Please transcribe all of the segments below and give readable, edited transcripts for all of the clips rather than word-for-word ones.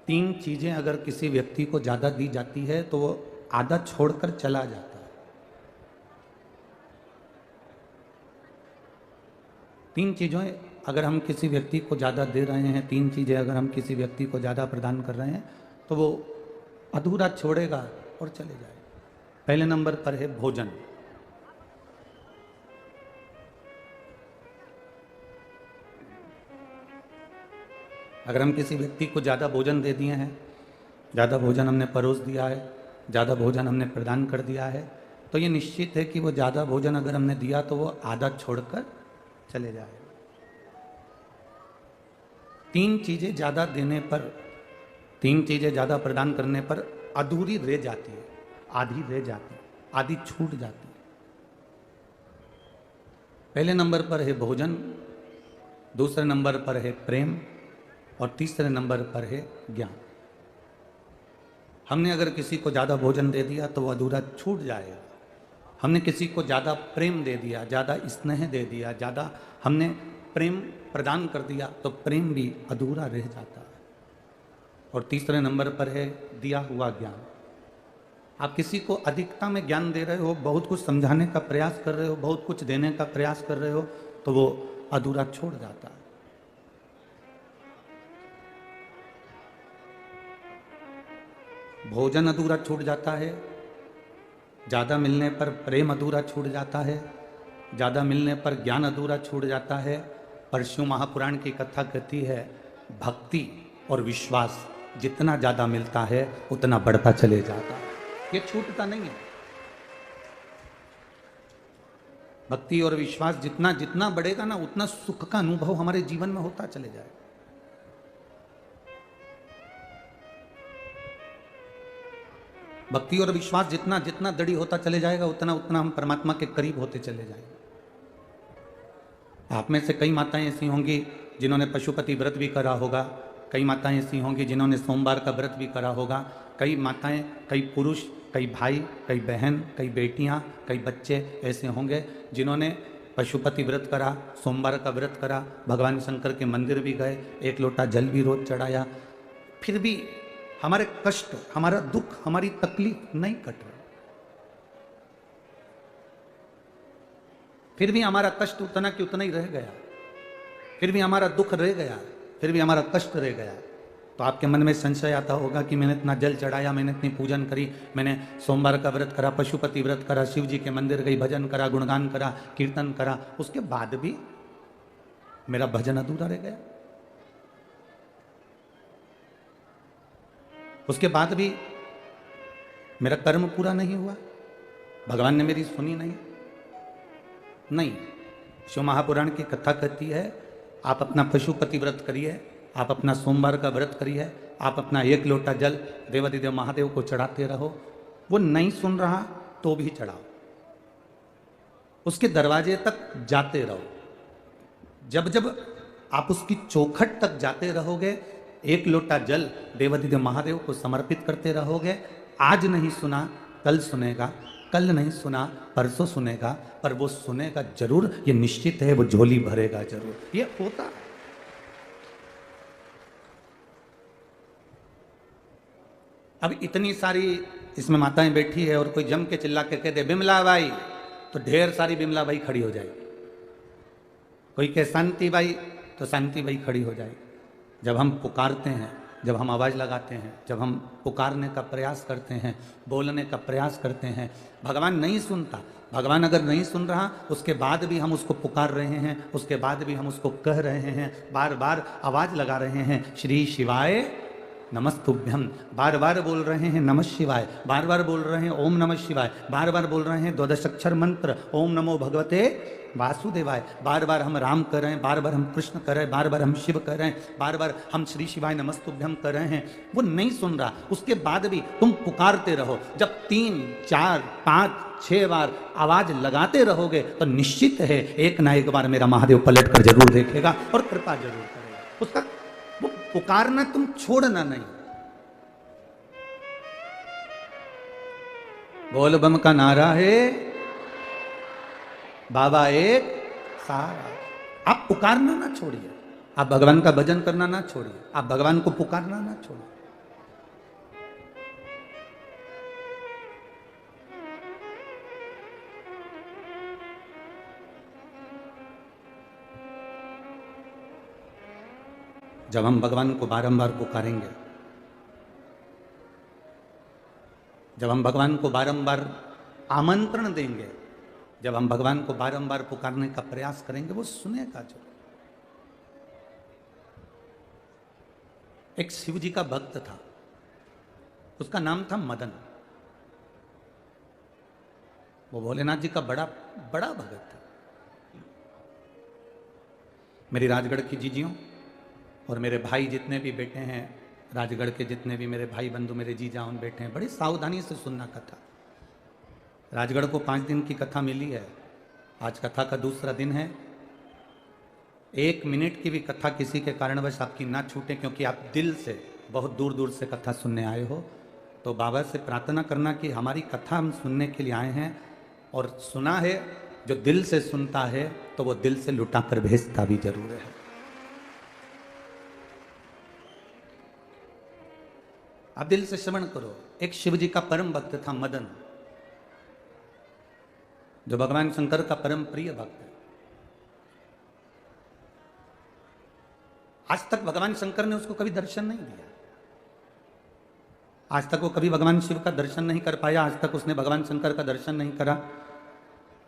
तीन चीजें अगर किसी व्यक्ति को ज्यादा दी जाती है तो वो आधा छोड़कर चला जाता है। तीन चीजें अगर हम किसी व्यक्ति को ज्यादा दे रहे हैं, तीन चीजें अगर हम किसी व्यक्ति को ज्यादा प्रदान कर रहे हैं तो वो अधूरा छोड़ेगा और चले जाएगा। पहले नंबर पर है भोजन। अगर हम किसी व्यक्ति को ज़्यादा भोजन दे दिए हैं, ज़्यादा भोजन हमने परोस दिया है, ज़्यादा भोजन हमने प्रदान कर दिया है, तो ये निश्चित है कि वो ज़्यादा भोजन अगर हमने दिया तो वो आधा छोड़कर चले जाए। तीन चीज़ें ज़्यादा देने पर, तीन चीज़ें ज़्यादा प्रदान करने पर अधूरी रह जाती है, आधी रह जाती है, आधी छूट जाती है। पहले नंबर पर है भोजन, दूसरे नंबर पर है प्रेम और तीसरे नंबर पर है ज्ञान। हमने अगर किसी को ज़्यादा भोजन दे दिया तो वो अधूरा छूट जाएगा। हमने किसी को ज़्यादा प्रेम दे दिया, ज़्यादा स्नेह दे दिया, ज़्यादा हमने प्रेम प्रदान कर दिया तो प्रेम भी अधूरा रह जाता है। और तीसरे नंबर पर है दिया हुआ ज्ञान। आप किसी को अधिकता में ज्ञान दे रहे हो, बहुत कुछ समझाने का प्रयास कर रहे हो, बहुत कुछ देने का प्रयास कर रहे हो, तो वो अधूरा छोड़ जाता है। भोजन अधूरा छूट जाता है, ज़्यादा मिलने पर प्रेम अधूरा छूट जाता है, ज़्यादा मिलने पर ज्ञान अधूरा छूट जाता है। पर शिव महापुराण की कथा कहती है भक्ति और विश्वास जितना ज़्यादा मिलता है उतना बढ़ता चले जाता है, ये छूटता नहीं है। भक्ति और विश्वास जितना जितना बढ़ेगा ना उतना सुख का अनुभव हमारे जीवन में होता चले जाएगा। भक्ति और विश्वास जितना जितना दृढ़ होता चले जाएगा उतना उतना हम परमात्मा के करीब होते चले जाएंगे। आप में से कई माताएं ऐसी होंगी जिन्होंने पशुपति व्रत भी करा होगा, कई माताएं ऐसी होंगी जिन्होंने सोमवार का व्रत भी करा होगा, कई माताएं, कई पुरुष, कई भाई, कई बहन, कई बेटियां, कई बच्चे ऐसे होंगे जिन्होंने पशुपति व्रत करा, सोमवार का व्रत करा, भगवान शंकर के मंदिर भी गए, एक लोटा जल भी रोज चढ़ाया, फिर भी हमारे कष्ट, हमारा दुख, हमारी तकलीफ नहीं कट रहा। फिर भी हमारा कष्ट उतना कि उतना ही रह गया, फिर भी हमारा दुख रह गया, फिर भी हमारा कष्ट रह गया। तो आपके मन में संशय आता होगा कि मैंने इतना जल चढ़ाया, मैंने इतनी पूजन करी, मैंने सोमवार का व्रत करा, पशुपति व्रत करा, शिव जी के मंदिर गई, भजन करा, गुणगान करा, कीर्तन करा, उसके बाद भी मेरा भजन अधूरा रह गया, उसके बाद भी मेरा कर्म पूरा नहीं हुआ, भगवान ने मेरी सुनी नहीं। शिव महापुराण की कथा कहती है आप अपना पशुपति व्रत करिए, आप अपना सोमवार का व्रत करिए, आप अपना एक लोटा जल देवादिदेव महादेव को चढ़ाते रहो। वो नहीं सुन रहा तो भी चढ़ाओ, उसके दरवाजे तक जाते रहो। जब जब आप उसकी चौखट तक जाते रहोगे, एक लोटा जल देवादिदेव महादेव को समर्पित करते रहोगे। आज नहीं सुना कल सुनेगा, कल नहीं सुना परसों सुनेगा, पर वो सुनेगा जरूर, ये निश्चित है, वो झोली भरेगा जरूर, ये होता। अब इतनी सारी इसमें माताएं बैठी है और कोई जम के चिल्ला के कह दे बिमला बाई, तो ढेर सारी बिमला बाई खड़ी हो जाएगी। कोई कहे शांति बाई, तो शांति बाई खड़ी हो जाएगी। जब हम पुकारते हैं, जब हम आवाज़ लगाते हैं, जब हम पुकारने का प्रयास करते हैं, बोलने का प्रयास करते हैं, भगवान नहीं सुनता। भगवान अगर नहीं सुन रहा, उसके बाद भी हम उसको पुकार रहे हैं, उसके बाद भी हम उसको कह रहे हैं, बार बार आवाज़ लगा रहे हैं श्री शिवाय नमस्तुभ्यम, बार बार बोल रहे हैं नमः शिवाय, बार बार बोल रहे हैं ओम नमः शिवाय, बार बार बोल रहे हैं द्वादश अक्षर मंत्र ओम नमो भगवते वासुदेवाय, बार बार हम राम कर रहे हैं, बार बार हम कृष्ण कर रहे हैं, बार बार हम शिव कर रहे हैं, बार बार हम श्री शिवाय नमस्तुभ्यम कर रहे हैं। वो नहीं सुन रहा, उसके बाद भी तुम पुकारते रहो। जब 3, 4, 5, 6 बार आवाज लगाते रहोगे तो निश्चित है एक ना एक बार मेरा महादेव पलट कर जरूर देखेगा और कृपा जरूर करेगा। उसका वो पुकारना तुम छोड़ना नहीं। बोल बम का नारा है, बाबा एक सहारा। आप पुकारना ना छोड़िए, आप भगवान का भजन करना ना छोड़िए, आप भगवान को पुकारना ना छोड़िए। जब हम भगवान को बारंबार पुकारेंगे, जब हम भगवान को बारंबार आमंत्रण देंगे, जब हम भगवान को बारंबार पुकारने का प्रयास करेंगे, वो सुनेगा जो। एक शिव जी का भक्त था, उसका नाम था मदन। वो भोलेनाथ जी का बड़ा बड़ा भगत था। मेरी राजगढ़ की जीजियों और मेरे भाई जितने भी बेटे हैं, राजगढ़ के जितने भी मेरे भाई बंधु, मेरे जीजा उन बैठे हैं, बड़ी सावधानी से सुनना कथा। राजगढ़ को 5 दिन की कथा मिली है, आज कथा का दूसरा दिन है। 1 मिनट की भी कथा किसी के कारणवश आपकी ना छूटे, क्योंकि आप दिल से बहुत दूर दूर से कथा सुनने आए हो। तो बाबा से प्रार्थना करना कि हमारी कथा हम सुनने के लिए आए हैं, और सुना है जो दिल से सुनता है तो वो दिल से लुटा कर भेजता भी जरूर है। आप दिल से श्रवण करो। एक शिव जी का परम भक्त था मदन, जो भगवान शंकर का परम प्रिय भक्त है। आज तक भगवान शंकर ने उसको कभी दर्शन नहीं दिया, आज तक वो कभी भगवान शिव का दर्शन नहीं कर पाया, आज तक उसने भगवान शंकर का दर्शन नहीं करा।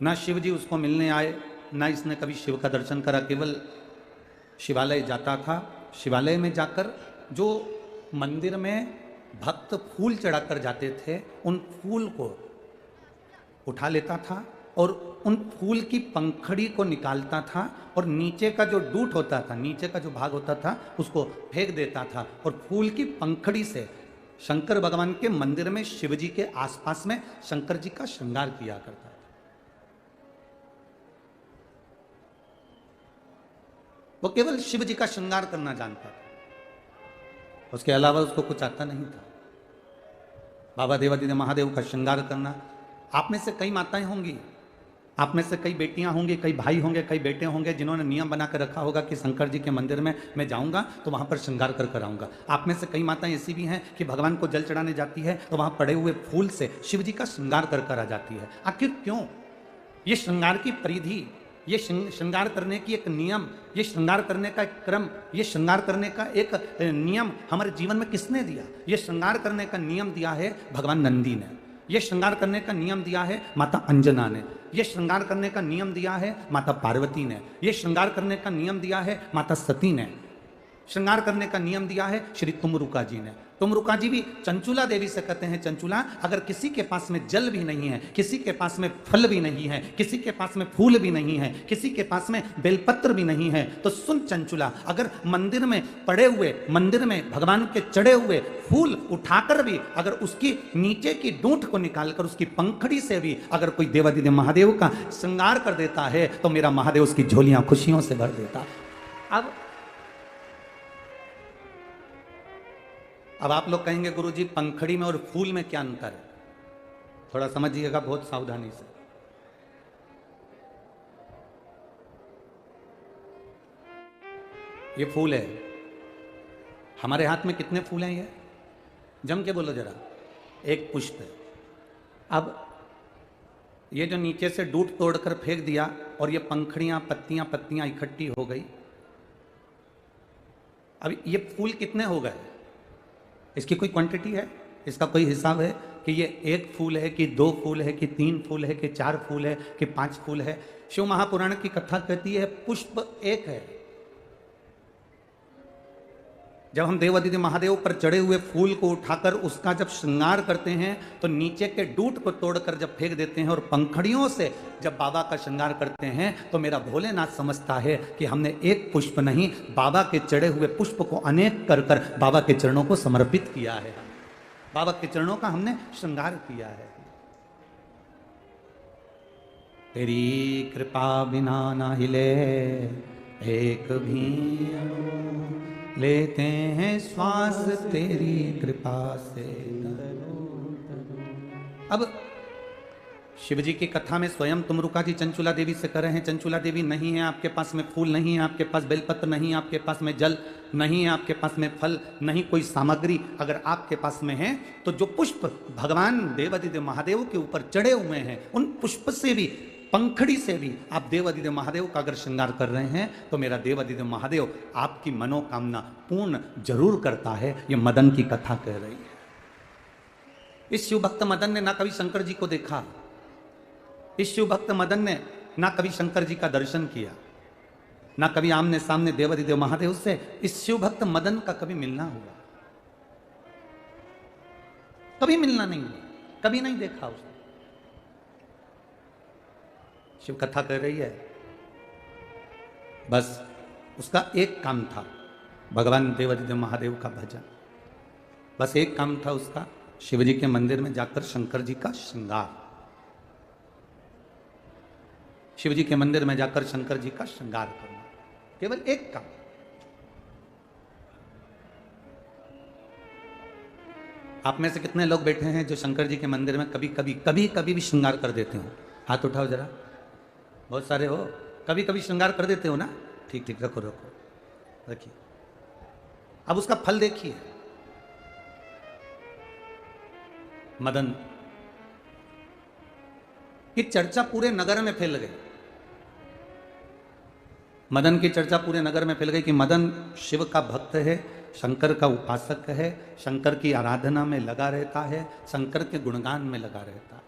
ना शिव जी उसको मिलने आए, ना इसने कभी शिव का दर्शन करा। केवल शिवालय जाता था, शिवालय में जाकर जो मंदिर में भक्त फूल चढ़ाकर जाते थे, उन फूल को उठा लेता था और उन फूल की पंखड़ी को निकालता था, और नीचे का जो डूट होता था, नीचे का जो भाग होता था, उसको फेंक देता था, और फूल की पंखड़ी से शंकर भगवान के मंदिर में शिव जी के आसपास में शंकर जी का श्रृंगार किया करता था। वो केवल शिव जी का श्रृंगार करना जानता था, उसके अलावा उसको कुछ आता नहीं था। बाबा देवादिदेव महादेव का श्रृंगार करना। आप में से कई माताएं होंगी, आप में से कई बेटियां होंगी, कई भाई होंगे, कई बेटे होंगे, जिन्होंने नियम बना कर रखा होगा कि शंकर जी के मंदिर में मैं जाऊंगा तो वहां पर श्रृंगार कर कर आऊंगा। आप में से कई माताएं ऐसी भी हैं कि भगवान को जल चढ़ाने जाती है तो वहां पड़े हुए फूल से शिव जी का श्रृंगार कर कर आ जाती है। आखिर क्यों? ये श्रृंगार की परिधि, ये श्रृंगार करने की एक नियम, ये श्रृंगार करने का एक क्रम, ये श्रृंगार करने का एक नियम हमारे जीवन में किसने दिया? ये श्रृंगार करने का नियम दिया है भगवान नंदी ने, ये श्रृंगार करने का नियम दिया है माता अंजना ने, ये श्रृंगार करने का नियम दिया है माता पार्वती ने, ये श्रृंगार करने का नियम दिया है माता सती ने, श्रृंगार करने का नियम दिया है श्री तुमरुका जी ने। तुमरुका जी भी चंचुला देवी से कहते हैं, चंचुला अगर किसी के पास में जल भी नहीं है, किसी के पास में फल भी नहीं है, किसी के पास में फूल भी नहीं है, किसी के पास में बेलपत्र भी नहीं है, तो सुन चंचुला, अगर मंदिर में पड़े हुए, मंदिर में भगवान के चढ़े हुए फूल उठाकर भी अगर उसकी नीचे की डूंठ को निकालकर उसकी पंखड़ी से भी अगर कोई देवादिदेव महादेव का श्रृंगार कर देता है तो मेरा महादेव उसकी झोलियां खुशियों से भर देता। अब आप लोग कहेंगे गुरुजी पंखड़ी में और फूल में क्या अंतर है? थोड़ा समझिएगा बहुत सावधानी से। ये फूल है, हमारे हाथ में कितने फूल हैं? ये जम के बोलो जरा। एक पुष्प है। अब ये जो नीचे से डूट तोड़कर फेंक दिया और ये पंखड़ियां पत्तियां पत्तियां इकट्ठी हो गई, अब ये फूल कितने हो गए? इसकी कोई क्वांटिटी है? इसका कोई हिसाब है कि ये 1 फूल है कि 2 फूल है कि 3 फूल है कि 4 फूल है कि 5 फूल है? शिव महापुराण की कथा कहती है पुष्प 1 है। जब हम देवादिदेव महादेव पर चढ़े हुए फूल को उठाकर उसका जब श्रृंगार करते हैं तो नीचे के डूट को तोड़कर जब फेंक देते हैं और पंखड़ियों से जब बाबा का श्रृंगार करते हैं तो मेरा भोलेनाथ समझता है कि हमने 1 पुष्प नहीं, बाबा के चढ़े हुए पुष्प को अनेक कर कर बाबा के चरणों को समर्पित किया है। बाबा के चरणों का हमने श्रृंगार किया है। तेरी कृपा बिना ना हिले एक भी, लेते हैं श्वास तेरी कृपा से। अब शिव जी की कथा में स्वयं तुमरुका जी चंचुला देवी से कह रहे हैं, चंचुला देवी नहीं है आपके पास में फूल, नहीं है आपके पास बेलपत्र, नहीं है आपके पास में जल, नहीं है आपके पास में फल, नहीं कोई सामग्री अगर आपके पास में है तो जो पुष्प भगवान देवादिदेव महादेव के ऊपर चढ़े हुए हैं उन पुष्प से भी पंखड़ी से भी आप देवादिदेव महादेव का अगर श्रृंगार कर रहे हैं तो मेरा देवादिदेव महादेव आपकी मनोकामना पूर्ण जरूर करता है। ये मदन की कथा कह रही है। इस शिव भक्त मदन ने ना कभी शंकर जी को देखा, इस शिव भक्त मदन ने ना कभी शंकर जी का दर्शन किया, ना कभी आमने सामने देवादिदेव महादेव से इस शिव भक्त मदन का कभी मिलना हुआ, कभी मिलना नहीं हुआ, कभी नहीं देखा उसने। शिव कथा कर रही है, बस उसका एक काम था भगवान देवादिदेव महादेव का भजन। बस एक काम था उसका, शिवजी के मंदिर में जाकर शंकर जी का श्रृंगार, शिवजी के मंदिर में जाकर शंकर जी का श्रृंगार करना, केवल एक काम। आप में से कितने लोग बैठे हैं जो शंकर जी के मंदिर में कभी कभी भी श्रृंगार कर देते हो? हाथ उठाओ जरा। बहुत सारे हो, कभी कभी श्रृंगार कर देते हो ना? ठीक ठीक, रखो रखो, रखिए। अब उसका फल देखिए। मदन की चर्चा पूरे नगर में फैल गई, मदन की चर्चा पूरे नगर में फैल गई कि मदन शिव का भक्त है, शंकर का उपासक है, शंकर की आराधना में लगा रहता है, शंकर के गुणगान में लगा रहता है।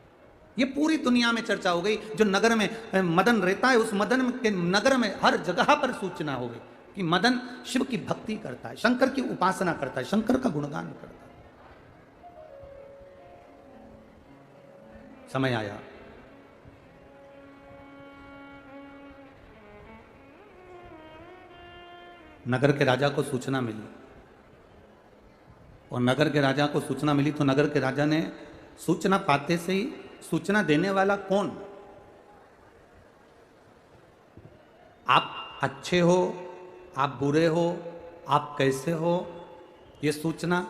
ये पूरी दुनिया में चर्चा हो गई। जो नगर में मदन रहता है उस मदन के नगर में हर जगह पर सूचना हो गई कि मदन शिव की भक्ति करता है, शंकर की उपासना करता है, शंकर का गुणगान करता है। समय आया, नगर के राजा को सूचना मिली, और नगर के राजा को सूचना मिली तो नगर के राजा ने सूचना पाते से ही, सूचना देने वाला कौन? आप अच्छे हो, आप बुरे हो, आप कैसे हो, ये सूचना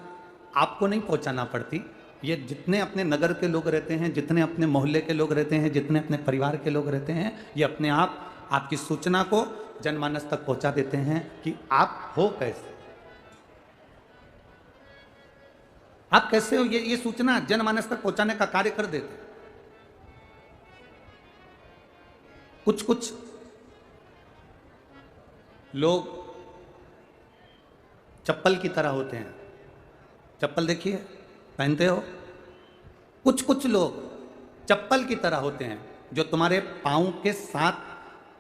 आपको नहीं पहुंचाना पड़ती। ये जितने अपने नगर के लोग रहते हैं, जितने अपने मोहल्ले के लोग रहते हैं, जितने अपने परिवार के लोग रहते हैं, ये अपने आप आपकी सूचना को जनमानस तक पहुंचा देते हैं कि आप हो कैसे, आप कैसे हो। ये सूचना जनमानस तक पहुंचाने का कार्य कर देते हैं। कुछ लोग चप्पल की तरह होते हैं, चप्पल देखिए पहनते हो। कुछ लोग चप्पल की तरह होते हैं जो तुम्हारे पांव के साथ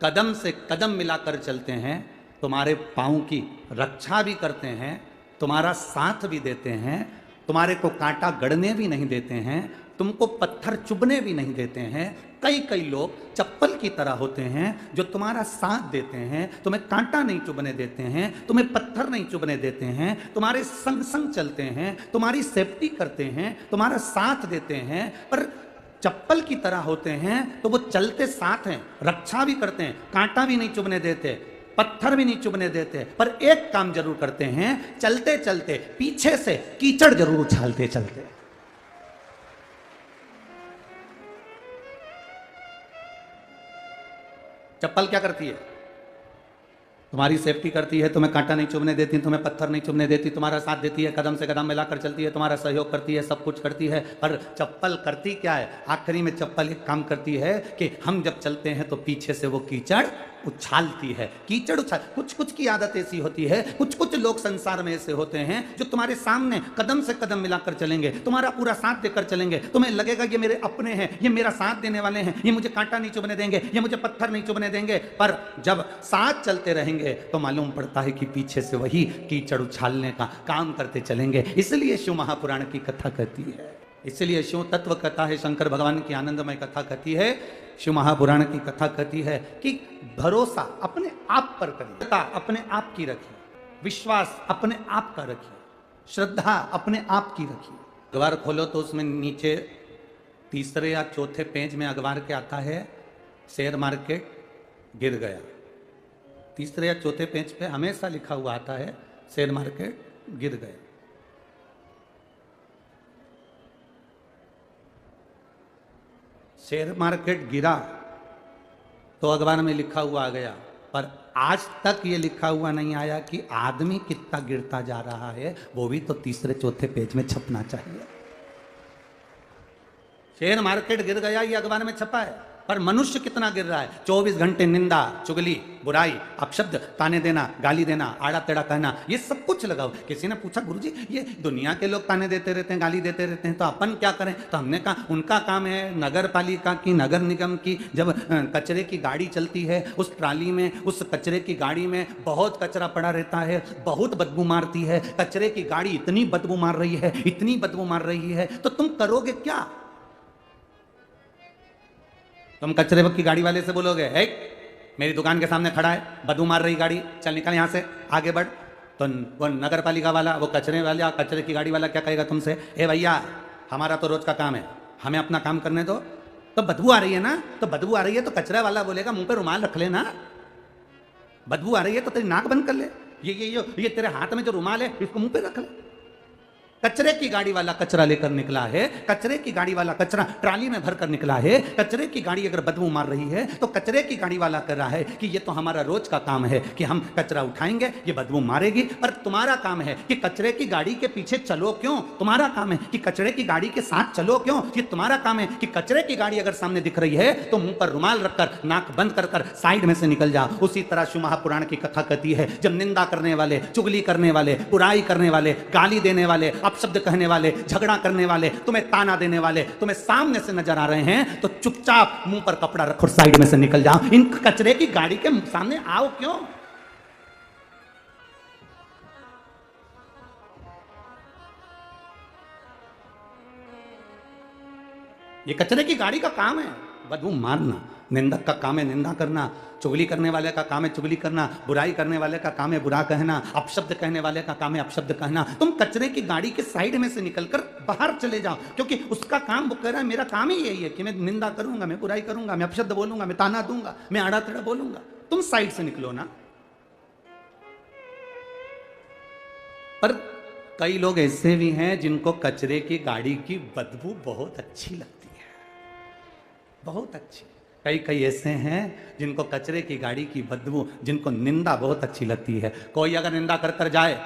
कदम से कदम मिलाकर चलते हैं, तुम्हारे पांव की रक्षा भी करते हैं, तुम्हारा साथ भी देते हैं, तुम्हारे को कांटा गड़ने भी नहीं देते हैं, तुमको पत्थर चुभने भी नहीं देते हैं। कई लोग चप्पल की तरह होते हैं जो तुम्हारा साथ देते हैं, तुम्हें कांटा नहीं चुभने देते हैं, तुम्हें पत्थर नहीं चुभने देते हैं, तुम्हारे संग संग चलते हैं, तुम्हारी सेफ्टी करते हैं, तुम्हारा साथ देते हैं। पर चप्पल की तरह होते हैं तो वो चलते साथ हैं, रक्षा भी करते हैं, कांटा भी नहीं चुभने देते, पत्थर भी नहीं चुभने देते, पर एक काम जरूर करते हैं, चलते चलते पीछे से कीचड़ जरूर उछालते चलते। चप्पल क्या करती है? तुम्हारी सेफ्टी करती है, तुम्हें कांटा नहीं चुभने देती, तुम्हें पत्थर नहीं चुभने देती, तुम्हारा साथ देती है, कदम से कदम मिलाकर चलती है, तुम्हारा सहयोग करती है, सब कुछ करती है। पर चप्पल करती क्या है? आखिरी में चप्पल एक काम करती है कि हम जब चलते हैं तो पीछे से वो कीचड़ उछालती है। कीचड़ उछाल, कुछ की आदत ऐसी होती है, कुछ लोग संसार में ऐसे होते हैं जो तुम्हारे सामने कदम से कदम मिलाकर चलेंगे, तुम्हारा पूरा साथ देकर चलेंगे, तुम्हें लगेगा ये मेरे अपने हैं, ये मेरा साथ देने वाले हैं, ये मुझे कांटा नहीं चुभने देंगे, ये मुझे पत्थर नहीं चुभने देंगे। पर जब साथ चलते रहेंगे तो मालूम पड़ता है कि पीछे से वही कीचड़ उछालने का काम करते चलेंगे। इसलिए शिव महापुराण की कथा कहती है, इसलिए शिव तत्व कथा है, शंकर भगवान की आनंदमय कथा कहती है, शिव महापुराण की कथा कहती है कि भरोसा अपने आप पर करिए, अपने आप की रखिए, विश्वास अपने आप का रखिए, श्रद्धा अपने आप की रखिए। अखबार खोलो तो उसमें नीचे तीसरे या चौथे पेज में अखबार के आता है शेयर मार्केट गिर गया। तीसरे या चौथे पेज पे हमेशा लिखा हुआ आता है शेयर मार्केट गिर गया। शेयर मार्केट गिरा तो अखबार में लिखा हुआ आ गया, पर आज तक ये लिखा हुआ नहीं आया कि आदमी कितना गिरता जा रहा है, वो भी तो तीसरे चौथे पेज में छपना चाहिए। शेयर मार्केट गिर गया ये अखबार में छपा है, पर मनुष्य कितना गिर रहा है, 24 घंटे निंदा, चुगली, बुराई, अपशब्द, ताने देना, गाली देना, आड़ा टेढ़ा कहना, ये सब कुछ लगाओ। किसी ने पूछा गुरुजी ये दुनिया के लोग ताने देते रहते हैं, गाली देते रहते हैं, तो अपन क्या करें? तो हमने कहा उनका काम है नगर पालिका की, नगर निगम की, जब कचरे की गाड़ी चलती है उस ट्राली में, उस कचरे की गाड़ी में बहुत कचरा पड़ा रहता है, बहुत बदबू मारती है, कचरे की गाड़ी इतनी बदबू मार रही है, इतनी बदबू मार रही है, तो तुम करोगे क्या? तुम कचरे की गाड़ी वाले से बोलोगे है मेरी दुकान के सामने खड़ा है, बदबू मार रही गाड़ी, चल निकल यहां से, आगे बढ़। तो वो नगर पालिका वाला, वो कचरे वाला, कचरे की गाड़ी वाला क्या कहेगा तुमसे? ए भैया हमारा तो रोज का काम है, हमें अपना काम करने दो। तो बदबू आ रही है ना, तो बदबू आ रही है तो कचरा वाला बोलेगा मुंह पे रुमाल रख लेना। बदबू आ रही है तो तेरी नाक बंद कर ले, ये तेरे हाथ में जो रुमाल है इसको मुंह पे रख ले। कचरे की गाड़ी वाला कचरा लेकर निकला है, कचरे की गाड़ी वाला कचरा ट्राली में भरकर निकला है, कचरे की गाड़ी अगर बदबू मार रही है तो कचरे की गाड़ी वाला कर रहा है कि ये तो हमारा रोज का काम है कि हम कचरा उठाएंगे, ये बदबू मारेगी, पर तुम्हारा काम है कि कचरे की गाड़ी के पीछे चलो क्यों? तुम्हारा काम है कि कचरे की गाड़ी के साथ चलो क्यों? ये तुम्हारा काम है कि कचरे की गाड़ी अगर सामने दिख रही है तो मुंह पर रुमाल रखकर, नाक बंद कर साइड में से निकल जाओ। उसी तरह शिव महापुराण की कथा कहती है, जब निंदा करने वाले, चुगली करने वाले, बुराई करने वाले, गाली देने वाले, अपशब्द कहने वाले, झगड़ा करने वाले, तुम्हें ताना देने वाले तुम्हें सामने से नजर आ रहे हैं तो चुपचाप मुंह पर कपड़ा रखो, साइड में से निकल जाओ। इन कचरे की गाड़ी के सामने आओ क्यों? ये कचरे की गाड़ी का काम है बदबू मारना, निंदक का काम है निंदा करना, चुगली करने वाले का काम है चुगली करना, बुराई करने वाले का काम है बुरा कहना, अपशब्द कहने वाले का काम है अपशब्द कहना। तुम कचरे की गाड़ी के साइड में से निकलकर बाहर चले जाओ, क्योंकि उसका काम, वो कह रहा है मेरा काम ही यही है कि मैं निंदा करूंगा, मैं बुराई करूंगा, मैं अपशब्द बोलूंगा, मैं ताना दूंगा, मैं आड़ा टेढ़ा बोलूंगा। तुम साइड से निकलो ना। पर कई लोग ऐसे भी हैं जिनको कचरे की गाड़ी की बदबू बहुत अच्छी लगती है, बहुत अच्छी। कई ऐसे हैं जिनको कचरे की गाड़ी की बदबू, जिनको निंदा बहुत अच्छी लगती है। कोई अगर निंदा कर कर जाए,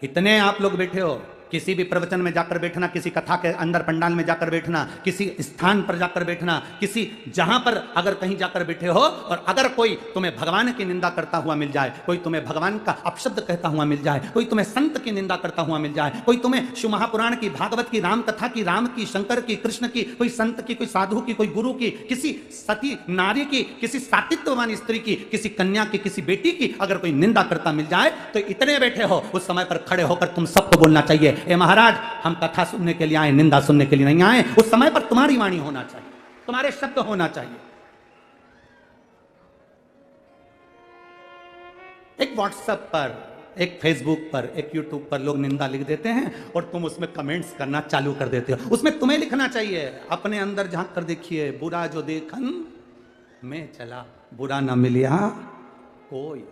इतने आप लोग बैठे हो, किसी भी प्रवचन में जाकर बैठना, किसी कथा के अंदर पंडाल में जाकर बैठना, किसी स्थान पर जाकर बैठना, किसी जहां पर अगर कहीं जाकर बैठे हो और अगर कोई तुम्हें भगवान की निंदा करता हुआ मिल जाए, कोई तुम्हें भगवान का अपशब्द कहता हुआ मिल जाए, कोई तुम्हें संत की निंदा करता हुआ मिल जाए, कोई तुम्हें शिव महापुराण की, भागवत की, राम कथा की, राम की, शंकर की, कृष्ण की, कोई संत की, कोई साधु की, कोई गुरु की, किसी सती नारी की, किसी सातित्ववान स्त्री की, किसी कन्या की, किसी बेटी की अगर कोई निंदा करता मिल जाए तो इतने बैठे हो, उस समय पर खड़े होकर तुम सबको बोलना चाहिए, ए महाराज हम कथा सुनने के लिए आए, निंदा सुनने के लिए नहीं आए। उस समय पर तुम्हारी वाणी होना चाहिए, तुम्हारे शब्द होना चाहिए। एक व्हाट्सएप पर, एक फेसबुक पर, एक यूट्यूब पर लोग निंदा लिख देते हैं और तुम उसमें कमेंट्स करना चालू कर देते हो। उसमें तुम्हें लिखना चाहिए, अपने अंदर झांक कर देखिए, बुरा जो देखन में चला, बुरा ना मिलिया कोई।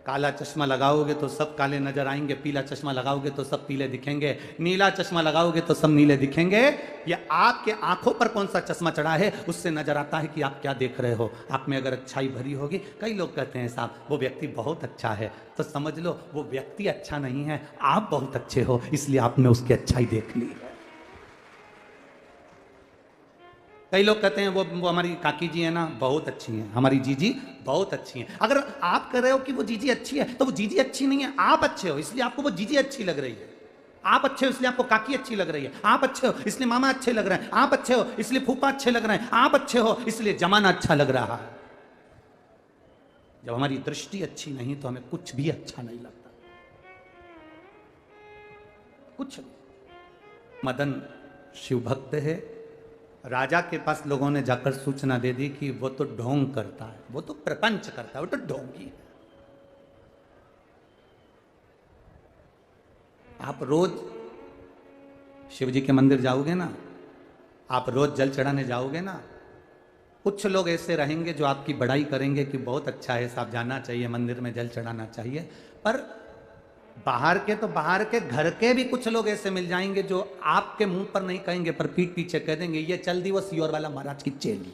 काला चश्मा लगाओगे तो सब काले नजर आएंगे, पीला चश्मा लगाओगे तो सब पीले दिखेंगे, नीला चश्मा लगाओगे तो सब नीले दिखेंगे। ये आपके आंखों पर कौन सा चश्मा चढ़ा है उससे नजर आता है कि आप क्या देख रहे हो। आप में अगर अच्छाई भरी होगी, कई लोग कहते हैं साहब वो व्यक्ति बहुत अच्छा है, तो समझ लो वो व्यक्ति अच्छा नहीं है, आप बहुत अच्छे हो, इसलिए आपने उसकी अच्छाई देख ली है। कई लोग कहते हैं वो हमारी काकी जी है ना बहुत अच्छी हैं, हमारी जीजी बहुत अच्छी हैं। अगर आप कह रहे हो कि वो जीजी अच्छी है तो वो जीजी अच्छी नहीं है, आप अच्छे हो इसलिए आपको वो जीजी अच्छी लग रही है। आप अच्छे हो इसलिए आपको काकी अच्छी लग रही है, आप अच्छे हो इसलिए मामा अच्छे लग रहे हैं, आप अच्छे हो इसलिए फूफा अच्छे लग रहे हैं, आप अच्छे हो इसलिए जमाना अच्छा लग रहा है। जब हमारी दृष्टि अच्छी नहीं तो हमें कुछ भी अच्छा नहीं लगता, कुछ। मदन शिव भक्त है, राजा के पास लोगों ने जाकर सूचना दे दी कि वो तो ढोंग करता है, वो तो प्रपंच करता है, वो तो ढोंगी है। आप रोज शिव जी के मंदिर जाओगे ना, आप रोज जल चढ़ाने जाओगे ना, कुछ लोग ऐसे रहेंगे जो आपकी बड़ाई करेंगे कि बहुत अच्छा है साहब, जाना चाहिए मंदिर में, जल चढ़ाना चाहिए। पर बाहर के तो बाहर के, घर के भी कुछ लोग ऐसे मिल जाएंगे जो आपके मुंह पर नहीं कहेंगे पर पीठ पीछे कह देंगे ये चल दी वो सियोर वाला महाराज की चेली।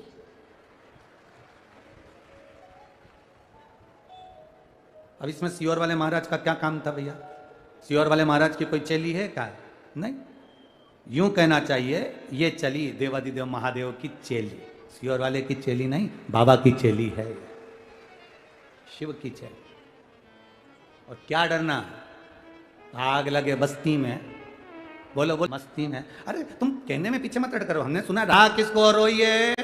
अब इसमें सियोर वाले महाराज का क्या काम था भैया? सियोर वाले महाराज की कोई चेली है क्या? नहीं, यूं कहना चाहिए ये चली देवादिदेव महादेव की चेली, सियोर वाले की चेली नहीं, बाबा की चेली है, शिव की चेली। और क्या डरना, आग लगे बस्ती में, बोलो बोलो मस्ती में। अरे तुम कहने में पीछे मत अड़ करो, हमने सुना रा किसको रोइए,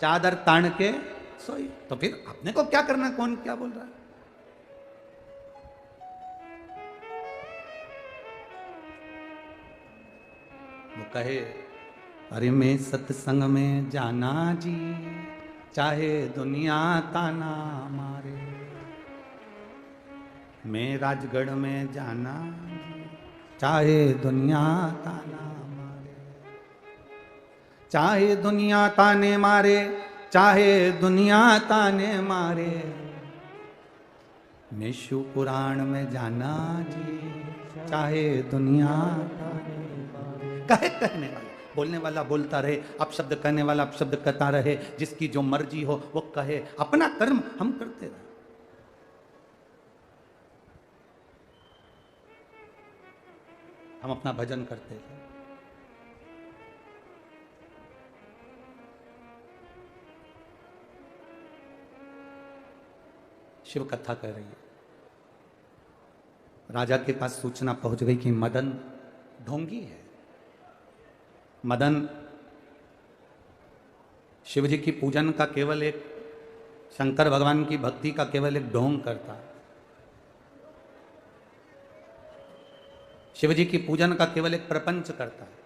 चादर तान के सोइए। तो फिर अपने को क्या करना, कौन क्या बोल रहा है। वो कहे अरे मैं सत्संग में जाना जी, चाहे दुनिया ताना मारे, मैं राजगढ़ में जाना जी, चाहे दुनिया ताना मारे, चाहे दुनिया ताने मारे, चाहे दुनिया ताने मारे, मैं शिव पुराण में जाना जी, चाहे दुनिया ताने मारे। कहे कहने वाला, बोलने वाला बोलता रहे, अपशब्द कहने वाला अपशब्द कहता रहे, जिसकी जो मर्जी हो वो कहे, अपना कर्म हम करते रहे। हम अपना भजन करते थे। शिव कथा कह रही है, राजा के पास सूचना पहुंच गई कि मदन ढोंगी है। मदन शिव जी की पूजन का केवल एक, शंकर भगवान की भक्ति का केवल एक ढोंग करता है। शिव जी की पूजन का केवल एक प्रपंच करता है।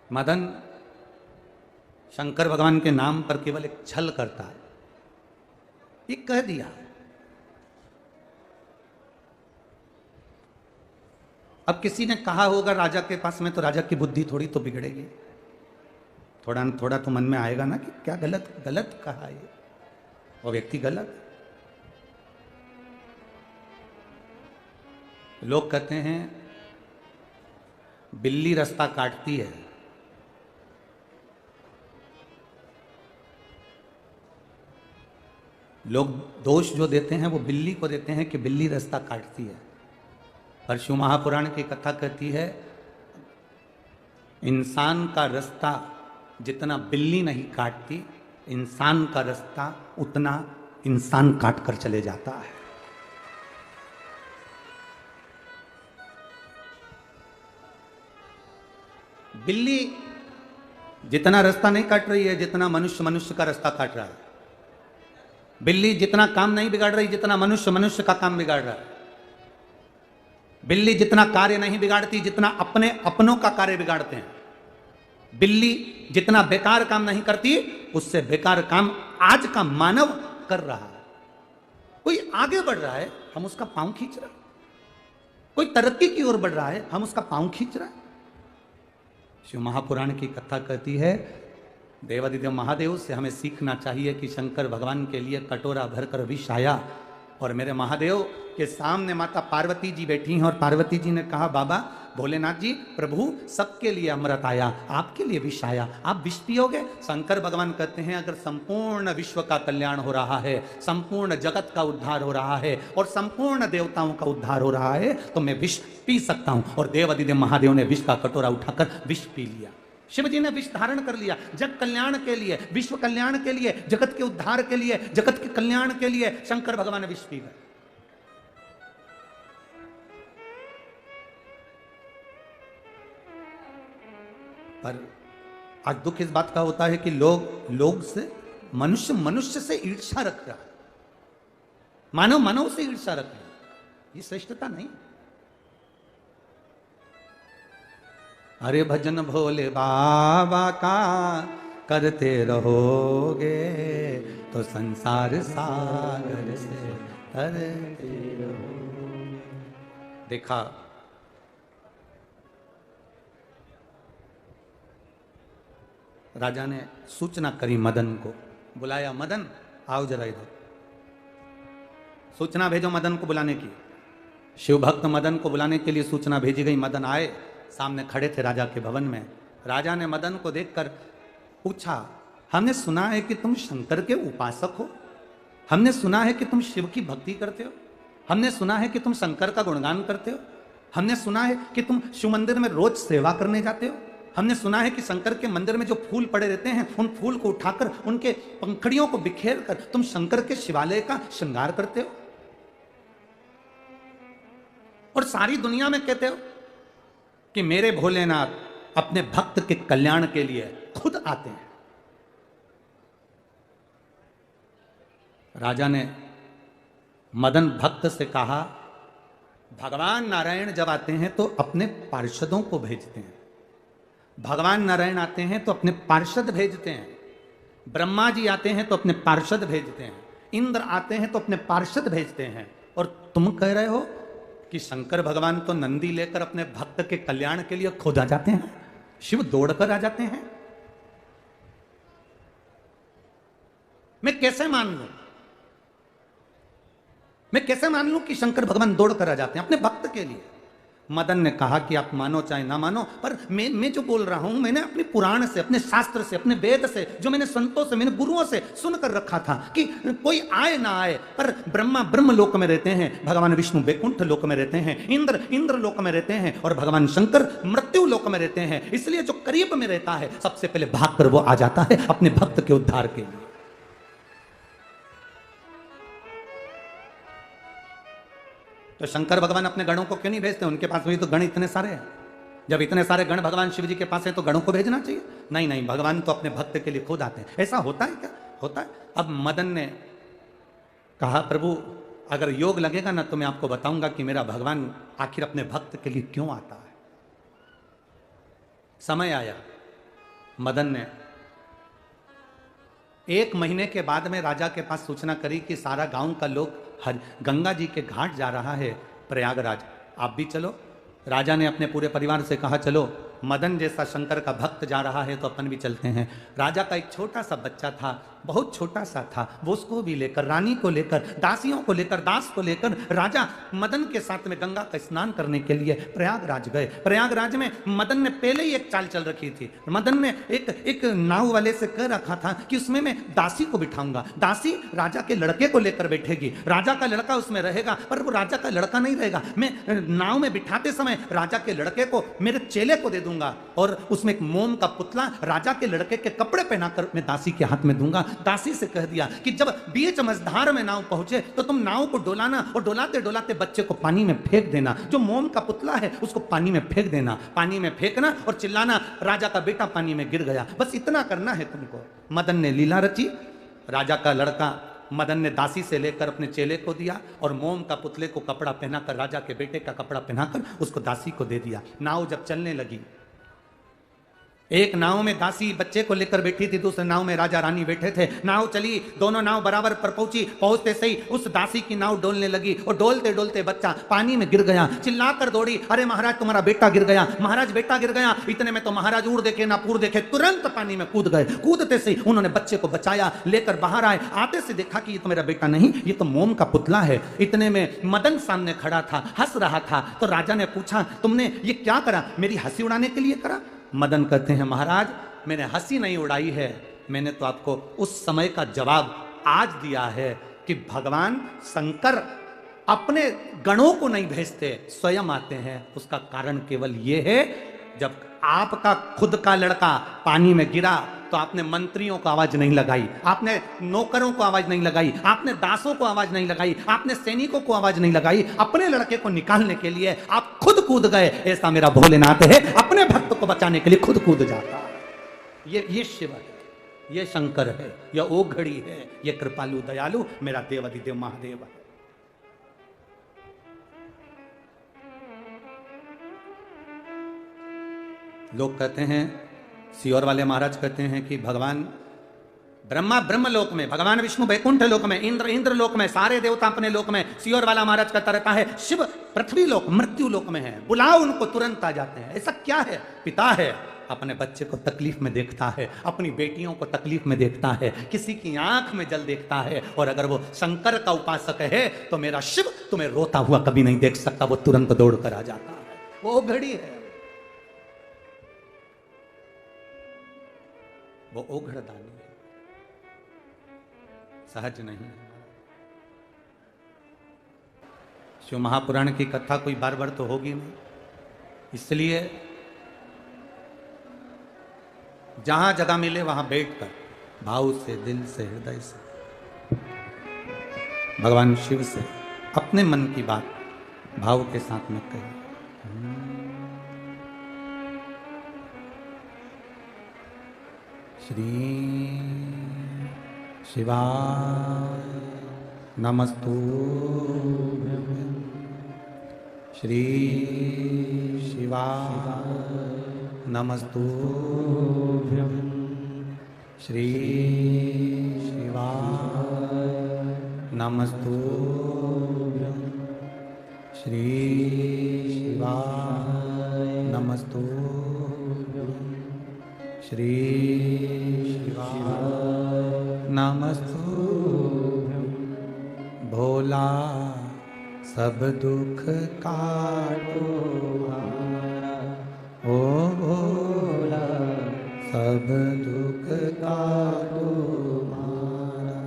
मदन शंकर भगवान के नाम पर केवल एक छल करता है। ये कह दिया। अब किसी ने कहा होगा राजा के पास में, तो राजा की बुद्धि थोड़ी तो बिगड़ेगी, थोड़ा न थोड़ा तो मन में आएगा ना कि क्या गलत गलत कहा ये, वो व्यक्ति गलत। लोग कहते हैं बिल्ली रास्ता काटती है, लोग दोष जो देते हैं वो बिल्ली को देते हैं कि बिल्ली रास्ता काटती है। पर शिव महापुराण की कथा कहती है इंसान का रास्ता जितना बिल्ली नहीं काटती, इंसान का रास्ता उतना इंसान काट कर चले जाता है। बिल्ली जितना रास्ता नहीं काट रही है जितना मनुष्य मनुष्य का रास्ता काट रहा है। बिल्ली जितना काम नहीं बिगाड़ रही जितना मनुष्य मनुष्य का काम बिगाड़ रहा है। बिल्ली जितना कार्य नहीं बिगाड़ती जितना अपने अपनों का कार्य बिगाड़ते हैं। बिल्ली जितना बेकार काम नहीं करती उससे बेकार काम आज का मानव कर रहा है। कोई आगे बढ़ रहा है हम उसका पांव खींच रहे हैं, कोई तरक्की की ओर बढ़ रहा है हम उसका पांव खींच रहे हैं। शिव महापुराण की कथा कहती है देवादिदेव महादेव से हमें सीखना चाहिए कि शंकर भगवान के लिए कटोरा भरकर विष आया और मेरे महादेव के सामने माता पार्वती जी बैठी हैं और पार्वती जी ने कहा बाबा भोलेनाथ जी प्रभु सबके लिए अमृत आया, आपके लिए विष आया, आप विष पियोगे? शंकर भगवान कहते हैं अगर संपूर्ण विश्व का कल्याण हो रहा है, संपूर्ण जगत का उद्धार हो रहा है और संपूर्ण देवताओं का उद्धार हो रहा है तो मैं विष पी सकता हूं। और देवादिदेव महादेव ने विष का कटोरा उठाकर विष पी लिया। शिव जी ने विष धारण कर लिया जग कल्याण के लिए, विश्व कल्याण के लिए, जगत के उद्धार के लिए, जगत के कल्याण के लिए शंकर भगवान ने विष पी गए। पर आज दुख इस बात का होता है कि लोग से मनुष्य मनुष्य से ईर्ष्या रख रहा है, मानव मानव से ईर्ष्या रख रहा है। ये श्रेष्ठता नहीं। अरे भजन भोले बाबा का करते रहोगे तो संसार सागर से तरते रहोगे। देखा राजा ने सूचना करी, मदन को बुलाया, मदन आओ जरा इधर। सूचना भेजो मदन को बुलाने की। शिव भक्त मदन को बुलाने के लिए सूचना भेजी गई। मदन आए, सामने खड़े थे राजा के भवन में। राजा ने मदन को देखकर पूछा हमने सुना है कि तुम शंकर के उपासक हो, हमने सुना है कि तुम शिव की भक्ति करते हो, हमने सुना है कि तुम शंकर का गुणगान करते हो, हमने सुना है कि तुम शिव मंदिर में रोज सेवा करने जाते हो, हमने सुना है कि शंकर के मंदिर में जो फूल पड़े रहते हैं, उन फूल को उठाकर उनके पंखड़ियों को बिखेर कर तुम शंकर के शिवालय का श्रृंगार करते हो और सारी दुनिया में कहते हो कि मेरे भोलेनाथ अपने भक्त के कल्याण के लिए खुद आते हैं। राजा ने मदन भक्त से कहा, भगवान नारायण जब आते हैं तो अपने पार्षदों को भेजते हैं। भगवान नारायण आते हैं तो अपने पार्षद भेजते हैं। ब्रह्मा जी आते हैं तो अपने पार्षद भेजते हैं। इंद्र आते हैं तो अपने पार्षद भेजते हैं। और तुम कह रहे हो कि शंकर भगवान तो नंदी लेकर अपने भक्त के कल्याण के लिए खुद आ जाते हैं, शिव दौड़कर आ जाते हैं। मैं कैसे मान लूं, मैं कैसे मान लूं कि शंकर भगवान दौड़कर आ जाते हैं अपने भक्त के लिए? मदन ने कहा कि आप मानो चाहे ना मानो, पर मैं जो बोल रहा हूं, मैंने अपने पुराण से, अपने शास्त्र से, अपने वेद से, जो मैंने संतों से, मैंने गुरुओं से सुनकर रखा था कि कोई आए ना आए, पर ब्रह्मा ब्रह्म लोक में रहते हैं, भगवान विष्णु वैकुंठ लोक में रहते हैं, इंद्र इंद्र लोक में रहते हैं और भगवान शंकर मृत्यु लोक में रहते हैं। इसलिए जो करीब में रहता है सबसे पहले भागकर वो आ जाता है अपने भक्त के उद्धार के लिए। तो शंकर भगवान अपने गणों को क्यों नहीं भेजते? उनके पास भी तो गण इतने सारे हैं। जब इतने सारे गण भगवान शिव जी के पास हैं तो गणों को भेजना चाहिए। नहीं नहीं, भगवान तो अपने भक्त के लिए खुद आते हैं। ऐसा होता है क्या? होता है। अब मदन ने कहा, प्रभु अगर योग लगेगा ना तो मैं आपको बताऊंगा कि मेरा भगवान आखिर अपने भक्त के लिए क्यों आता है। समय आया, मदन ने 1 महीने के बाद में राजा के पास सूचना करी कि सारा गांव का लोग गंगा जी के घाट जा रहा है प्रयागराज, आप भी चलो। राजा ने अपने पूरे परिवार से कहा, चलो, मदन जैसा शंकर का भक्त जा रहा है तो अपन भी चलते हैं। राजा का एक छोटा सा बच्चा था, बहुत छोटा सा था, वो उसको भी लेकर, रानी को लेकर, दासियों को लेकर, दास को लेकर राजा मदन के साथ में गंगा का स्नान करने के लिए प्रयागराज गए। प्रयागराज में मदन ने पहले ही एक चाल चल रखी थी। मदन ने एक नाव वाले से कह रखा था कि उसमें मैं दासी को बिठाऊंगा, दासी राजा के लड़के को लेकर बैठेगी, राजा का लड़का उसमें रहेगा, पर वो राजा का लड़का नहीं रहेगा। मैं नाव में बिठाते समय राजा के लड़के को मेरे चेले को दे दूंगा और उसमें एक मोम का पुतला राजा के लड़के के कपड़े पहनाकर मैं दासी के हाथ में दूंगा। दासी से कह दिया कि जब बीच मझधार में नाव पहुंचे तो तुम नाव को डोलाना और डोलाते डोलाते बच्चे को पानी में फेंक देना। जो मोम का पुतला है उसको पानी में फेंक देना, पानी में फेंकना और चिल्लाना, राजा का बेटा पानी में गिर गया। बस इतना करना है तुमको। मदन ने लीला रची। राजा का लड़का मदन ने दासी से लेकर अपने चेले को दिया और मोम का पुतले को कपड़ा पहनाकर, राजा के बेटे का कपड़ा पहनाकर उसको दासी को दे दिया। नाव जब चलने लगी, एक नाव में दासी बच्चे को लेकर बैठी थी, दूसरे नाव में राजा रानी बैठे थे। नाव चली, दोनों नाव बराबर पर पहुंची। पहुंचते सही उस दासी की नाव डोलने लगी और डोलते डोलते बच्चा पानी में गिर गया। चिल्लाकर दौड़ी, अरे महाराज तुम्हारा बेटा गिर गया, महाराज बेटा गिर गया। इतने में तो महाराज उड़ देखे ना पूर देखे, तुरंत पानी में कूद गए। कूदते से उन्होंने बच्चे को बचाया, लेकर बाहर आए। आते से देखा कि ये तो मेरा बेटा नहीं, ये तो मोम का पुतला है। इतने में मदन सामने खड़ा था, हंस रहा था। तो राजा ने पूछा, तुमने ये क्या करा? मेरी हंसी उड़ाने के लिए करा? मदन कहते हैं, महाराज मैंने हंसी नहीं उड़ाई है, मैंने तो आपको उस समय का जवाब आज दिया है कि भगवान शंकर अपने गणों को नहीं भेजते, स्वयं आते हैं। उसका कारण केवल ये है, जब आपका खुद का लड़का पानी में गिरा तो आपने मंत्रियों को आवाज नहीं लगाई, आपने नौकरों को आवाज नहीं लगाई, आपने दासों को आवाज नहीं लगाई, आपने सैनिकों को आवाज नहीं लगाई। अपने लड़के को निकालने के लिए आप खुद कूद गए। ऐसा मेरा भोलेनाथ है, अपने भक्त को बचाने के लिए खुद कूद जाता है। ये शिव है, ये शंकर है, ये ओघड़ी है, ये कृपालु दयालु मेरा देवाधिदेव महादेव है। लोग कहते हैं, सियोर वाले महाराज कहते हैं कि भगवान ब्रह्मा ब्रह्म लोक में, भगवान विष्णु वैकुंठ लोक में, इंद्र इंद्र लोक में, सारे देवता अपने लोक में। सियोर वाला महाराज कहता रहता है, शिव पृथ्वी लोक मृत्यु लोक में है, बुलाओ उनको तुरंत आ जाते हैं। ऐसा क्या है? पिता है, अपने बच्चे को तकलीफ में देखता है, अपनी बेटियों को तकलीफ में देखता है, किसी की आंख में जल देखता है। और अगर वो शंकर का उपासक है तो मेरा शिव तुम्हें रोता हुआ कभी नहीं देख सकता, वो तुरंत दौड़ कर आ जाता है। वो घड़ी है, वो ओघड़दानी है, सहज नहीं है। शिव महापुराण की कथा कोई बार बार तो होगी नहीं, इसलिए जहां जगह मिले वहां बैठकर भाव से, दिल से, हृदय से भगवान शिव से अपने मन की बात भाव के साथ में कही। श्री शिवाय नमस्तुभ्यं। श्री शिवाय नमस्तुभ्यं। श्री शिवाय नमस्तुभ्यं। श्री शिवाय नमस्तुभ्यं। श्री शिवाय नमस्तुभ्यं। भोला सब दुख काटो हमारा, ओ भोला सब दुख काटो हमारा।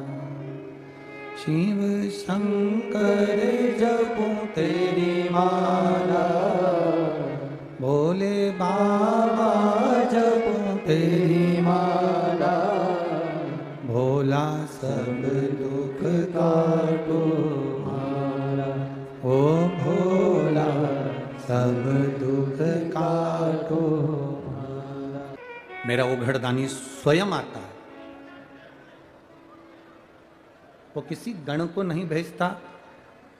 शिव शंकर जपो तेरी माला, भोले बाबा जपो तेरी माला। भोला सब दुख काटो हमारा, ओ भोला सब दुख काटो हमारा। मेरा ओघड़दानी स्वयं आता है, वो किसी गण को नहीं भेजता।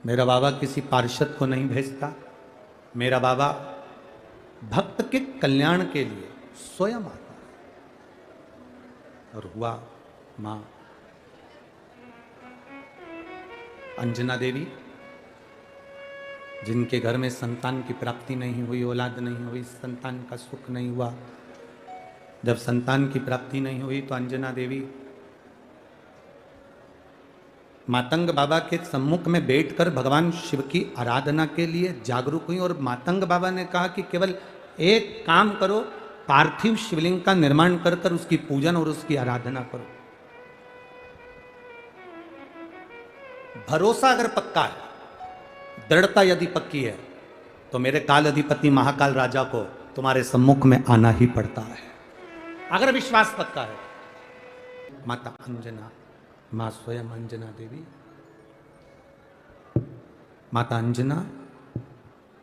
मेरा बाबा किसी पार्षद को नहीं भेजता। मेरा बाबा भक्त के कल्याण के लिए स्वयं आता है। और हुआ मां अंजना देवी, जिनके घर में संतान की प्राप्ति नहीं हुई, औलाद नहीं हुई, संतान का सुख नहीं हुआ। जब संतान की प्राप्ति नहीं हुई तो अंजना देवी मातंग बाबा के सम्मुख में बैठकर भगवान शिव की आराधना के लिए जागरूक हुई। और मातंग बाबा ने कहा कि केवल एक काम करो, पार्थिव शिवलिंग का निर्माण कर कर उसकी पूजन और उसकी आराधना करो। भरोसा अगर पक्का है, दृढ़ता यदि पक्की है, तो मेरे काल अधिपति महाकाल राजा को तुम्हारे सम्मुख में आना ही पड़ता है। अगर विश्वास पक्का है, माता अंजना, मां स्वयं अंजना देवी, माता अंजना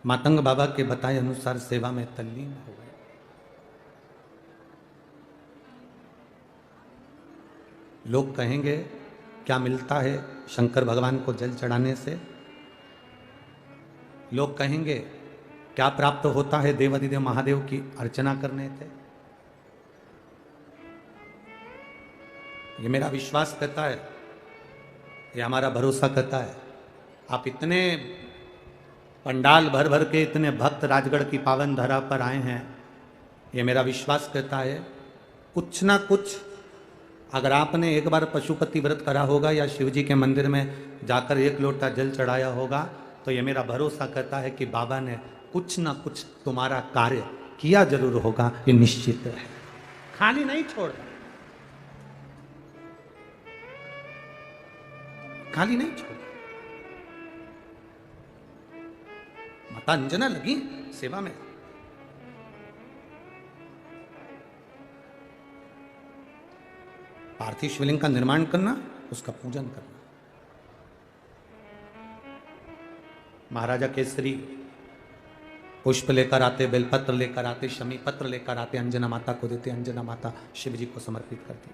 मातंग बाबा के बताए अनुसार सेवा में तल्लीन हो गए। लोग कहेंगे क्या मिलता है शंकर भगवान को जल चढ़ाने से? लोग कहेंगे क्या प्राप्त होता है देवाधिदेव महादेव की अर्चना करने से? ये मेरा विश्वास कहता है, ये हमारा भरोसा कहता है। आप इतने पंडाल भर भर के इतने भक्त राजगढ़ की पावन धरा पर आए हैं, ये मेरा विश्वास कहता है कुछ ना कुछ अगर आपने एक बार पशुपति व्रत करा होगा या शिवजी के मंदिर में जाकर एक लोटा जल चढ़ाया होगा, तो ये मेरा भरोसा कहता है कि बाबा ने कुछ ना कुछ तुम्हारा कार्य किया जरूर होगा, ये निश्चित है। खाली नहीं छोड़ता, खाली नहीं छोड़ा। माता अंजना लगी सेवा में। पार्थिव शिवलिंग का निर्माण करना, उसका पूजन करना। महाराजा केसरी पुष्प लेकर आते, बेलपत्र लेकर आते, शमी पत्र लेकर आते, अंजना माता को देते। अंजना माता शिव जी को समर्पित करती।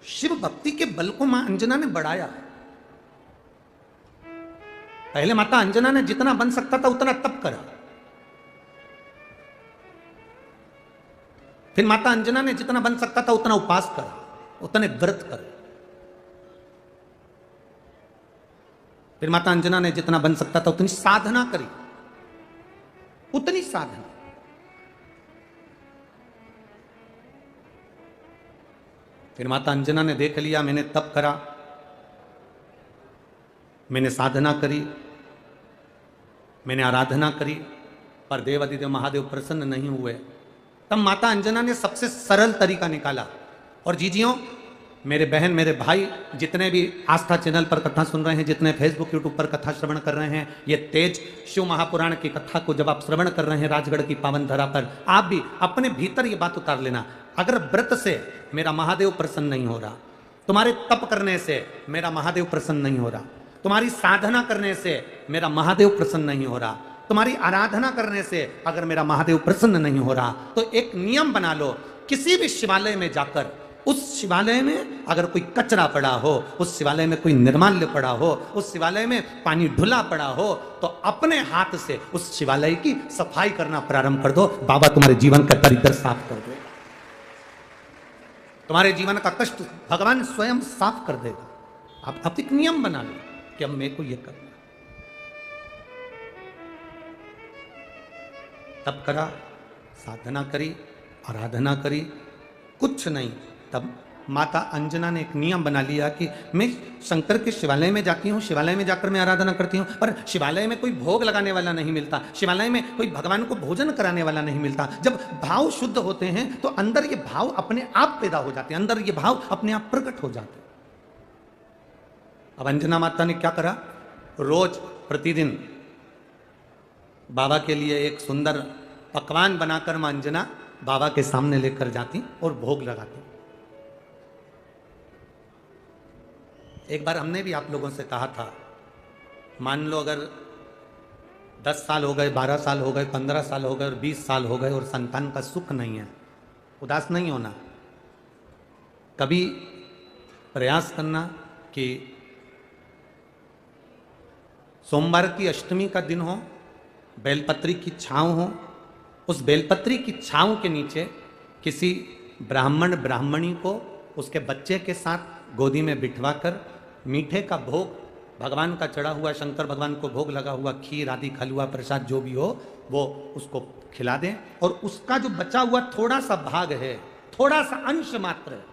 शिव भक्ति के बल को मां अंजना ने बढ़ाया। पहले माता अंजना ने जितना बन सकता था उतना तप करा। फिर माता अंजना ने जितना बन सकता था उतना उपवास करा, उतने व्रत करे। फिर माता अंजना ने जितना बन सकता था उतनी साधना करी, उतनी साधना। फिर माता अंजना ने देख लिया मैंने तप करा, मैंने साधना करी, मैंने आराधना करी, पर देवाधिदेव महादेव प्रसन्न नहीं हुए। तब माता अंजना ने सबसे सरल तरीका निकाला। और जीजियों, मेरे बहन मेरे भाई जितने भी आस्था चैनल पर कथा सुन रहे हैं, जितने फेसबुक यूट्यूब पर कथा श्रवण कर रहे हैं, ये तेज शिव महापुराण की कथा को जब आप श्रवण कर रहे हैं राजगढ़ की पावन धरा पर, आप भी अपने भीतर ये बात उतार लेना, अगर व्रत से मेरा महादेव प्रसन्न नहीं हो रहा, तुम्हारे तप करने से मेरा महादेव प्रसन्न नहीं हो रहा, तुम्हारी साधना करने से मेरा महादेव प्रसन्न नहीं हो रहा, तुम्हारी आराधना करने से अगर मेरा महादेव प्रसन्न नहीं हो रहा, तो एक नियम बना लो, किसी भी शिवालय में जाकर उस शिवालय में अगर कोई कचरा पड़ा हो, उस शिवालय में कोई निर्माल्य पड़ा हो, उस शिवालय में पानी ढुला पड़ा हो, तो अपने हाथ से उस शिवालय की सफाई करना प्रारंभ कर दो। बाबा तुम्हारे जीवन का दरिद्र साफ कर देगा, तुम्हारे जीवन का कष्ट भगवान स्वयं साफ कर देगा। आप एक नियम बना लो कि अब मेरे को ये करना। तब करा, साधना करी, आराधना करी, कुछ नहीं, तब माता अंजना ने एक नियम बना लिया कि मैं शंकर के शिवालय में जाती हूँ, शिवालय में जाकर मैं आराधना करती हूँ, पर शिवालय में कोई भोग लगाने वाला नहीं मिलता, शिवालय में कोई भगवान को भोजन कराने वाला नहीं मिलता। जब भाव शुद्ध होते हैं तो अंदर ये भाव अपने आप पैदा हो जाते हैं, अंदर ये भाव अपने आप प्रकट हो जाते हैं। अब अंजना माता ने क्या करा, रोज प्रतिदिन बाबा के लिए एक सुंदर पकवान बनाकर मां अंजना बाबा के सामने लेकर जाती और भोग लगाती। एक बार हमने भी आप लोगों से कहा था, मान लो अगर 10 साल हो गए, 12 साल हो गए, 15 साल हो गए और 20 साल हो गए और संतान का सुख नहीं है, उदास नहीं होना, कभी प्रयास करना कि सोमवार की अष्टमी का दिन हो, बेलपत्री की छांव हो, उस बेलपत्री की छांव के नीचे किसी ब्राह्मण ब्राह्मणी को उसके बच्चे के साथ गोदी में बिठवाकर मीठे का भोग, भगवान का चढ़ा हुआ, शंकर भगवान को भोग लगा हुआ खीर आदि हलवा प्रसाद जो भी हो वो उसको खिला दें, और उसका जो बचा हुआ थोड़ा सा भाग है, थोड़ा सा अंश मात्र है,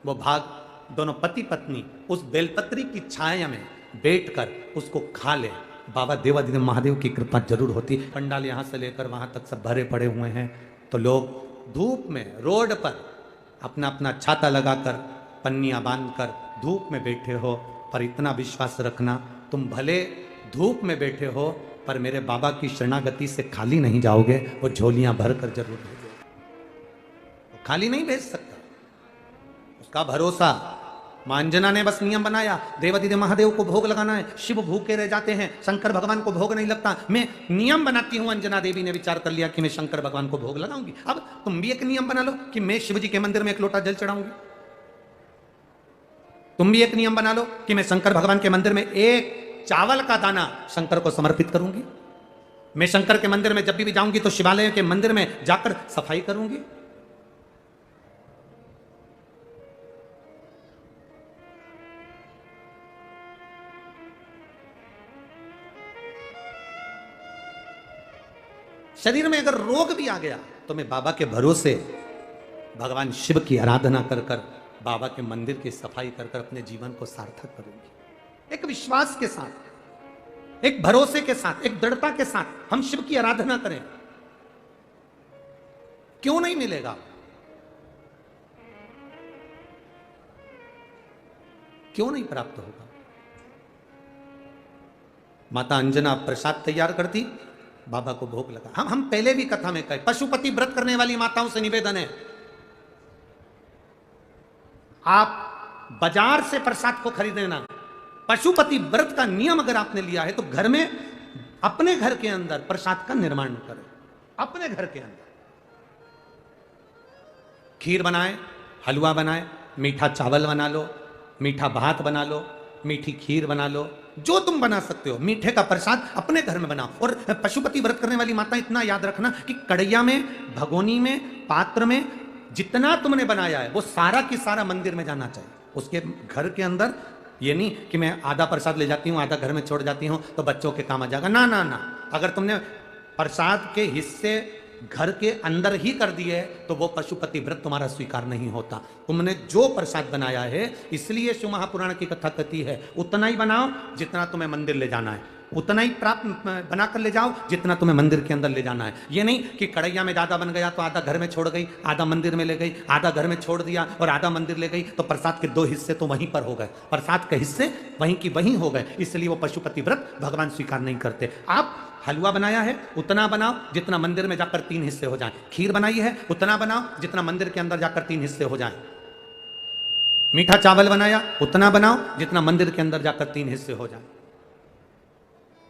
वो भाग दोनों पति पत्नी उस बेलपत्री की छाया में बैठकर उसको खा ले। बाबा देवाधिदेव महादेव की कृपा जरूर होती। पंडाल यहाँ से लेकर वहाँ तक सब भरे पड़े हुए हैं, तो लोग धूप में रोड पर अपना अपना छाता लगाकर पन्नियाँ बांधकर धूप में बैठे हो, पर इतना विश्वास रखना, तुम भले धूप में बैठे हो पर मेरे बाबा की शरणागति से खाली नहीं जाओगे, वो झोलियाँ भर कर जरूर भेजोगे, खाली नहीं भेज सकता। उसका भरोसा, मां अंजना ने बस नियम बनाया, देवाधिदेव महादेव को भोग लगाना है, शिव भूखे रह जाते हैं, शंकर भगवान को भोग नहीं लगता, मैं नियम बनाती हूं। अंजना देवी ने विचार कर लिया कि मैं शंकर भगवान को भोग लगाऊंगी। अब तुम भी एक नियम बना लो कि मैं शिव जी के मंदिर में एक लोटा जल चढ़ाऊंगी। तुम भी एक नियम बना लो कि मैं शंकर भगवान के मंदिर में एक चावल का दाना शंकर को समर्पित करूंगी। मैं शंकर के मंदिर में जब भी जाऊंगी तो शिवालय के मंदिर में जाकर सफाई करूंगी। शरीर में अगर रोग भी आ गया तो मैं बाबा के भरोसे भगवान शिव की आराधना कर कर, बाबा के मंदिर की सफाई कर कर अपने जीवन को सार्थक करूंगी। एक विश्वास के साथ, एक भरोसे के साथ, एक दृढ़ता के साथ हम शिव की आराधना करें, क्यों नहीं मिलेगा? क्यों नहीं प्राप्त होगा? माता अंजना प्रसाद तैयार करती, बाबा को भोग लगा। हम पहले भी कथा में कहे, पशुपति व्रत करने वाली माताओं से निवेदन है, आप बाजार से प्रसाद को खरीदे ना। पशुपति व्रत का नियम अगर आपने लिया है तो घर में, अपने घर के अंदर प्रसाद का निर्माण करें। अपने घर के अंदर खीर बनाए, हलवा बनाए, मीठा चावल बना लो, मीठा भात बना लो, मीठी खीर बना लो, जो तुम बना सकते हो, मीठे का प्रसाद अपने घर में बनाओ। और पशुपति व्रत करने वाली माता इतना याद रखना कि कढ़ैया में, भगोनी में, पात्र में जितना तुमने बनाया है वो सारा की सारा मंदिर में जाना चाहिए। उसके घर के अंदर ये नहीं कि मैं आधा प्रसाद ले जाती हूँ, आधा घर में छोड़ जाती हूँ तो बच्चों के काम आ जाएगा। ना ना ना, अगर तुमने प्रसाद के हिस्से घर के अंदर ही कर दिए तो वो पशुपति व्रत तुम्हारा स्वीकार नहीं होता। तुमने जो प्रसाद बनाया है, इसलिए शिव महापुराण की कथा कहती है उतना ही बनाओ जितना तुम्हें मंदिर ले जाना है। उतना ही प्राप्त बनाकर ले जाओ जितना तुम्हें मंदिर के अंदर ले जाना है। ये नहीं कि कढ़ैया में ज्यादा बन गया तो आधा घर में छोड़ गई, आधा मंदिर में ले गई, आधा घर में छोड़ दिया और आधा मंदिर ले गई, तो प्रसाद के 2 हिस्से तो वहीं पर हो गए, प्रसाद के हिस्से वहीं की वहीं हो गए। इसलिए वो पशुपति व्रत भगवान स्वीकार नहीं करते। आप हलवा बनाया है उतना बनाओ जितना मंदिर में जाकर 3 हिस्से हो जाए, खीर बनाई है उतना बनाओ जितना मंदिर के अंदर जाकर 3 हिस्से हो जाए, मीठा चावल बनाया उतना बनाओ जितना मंदिर के अंदर जाकर 3 हिस्से हो जाए।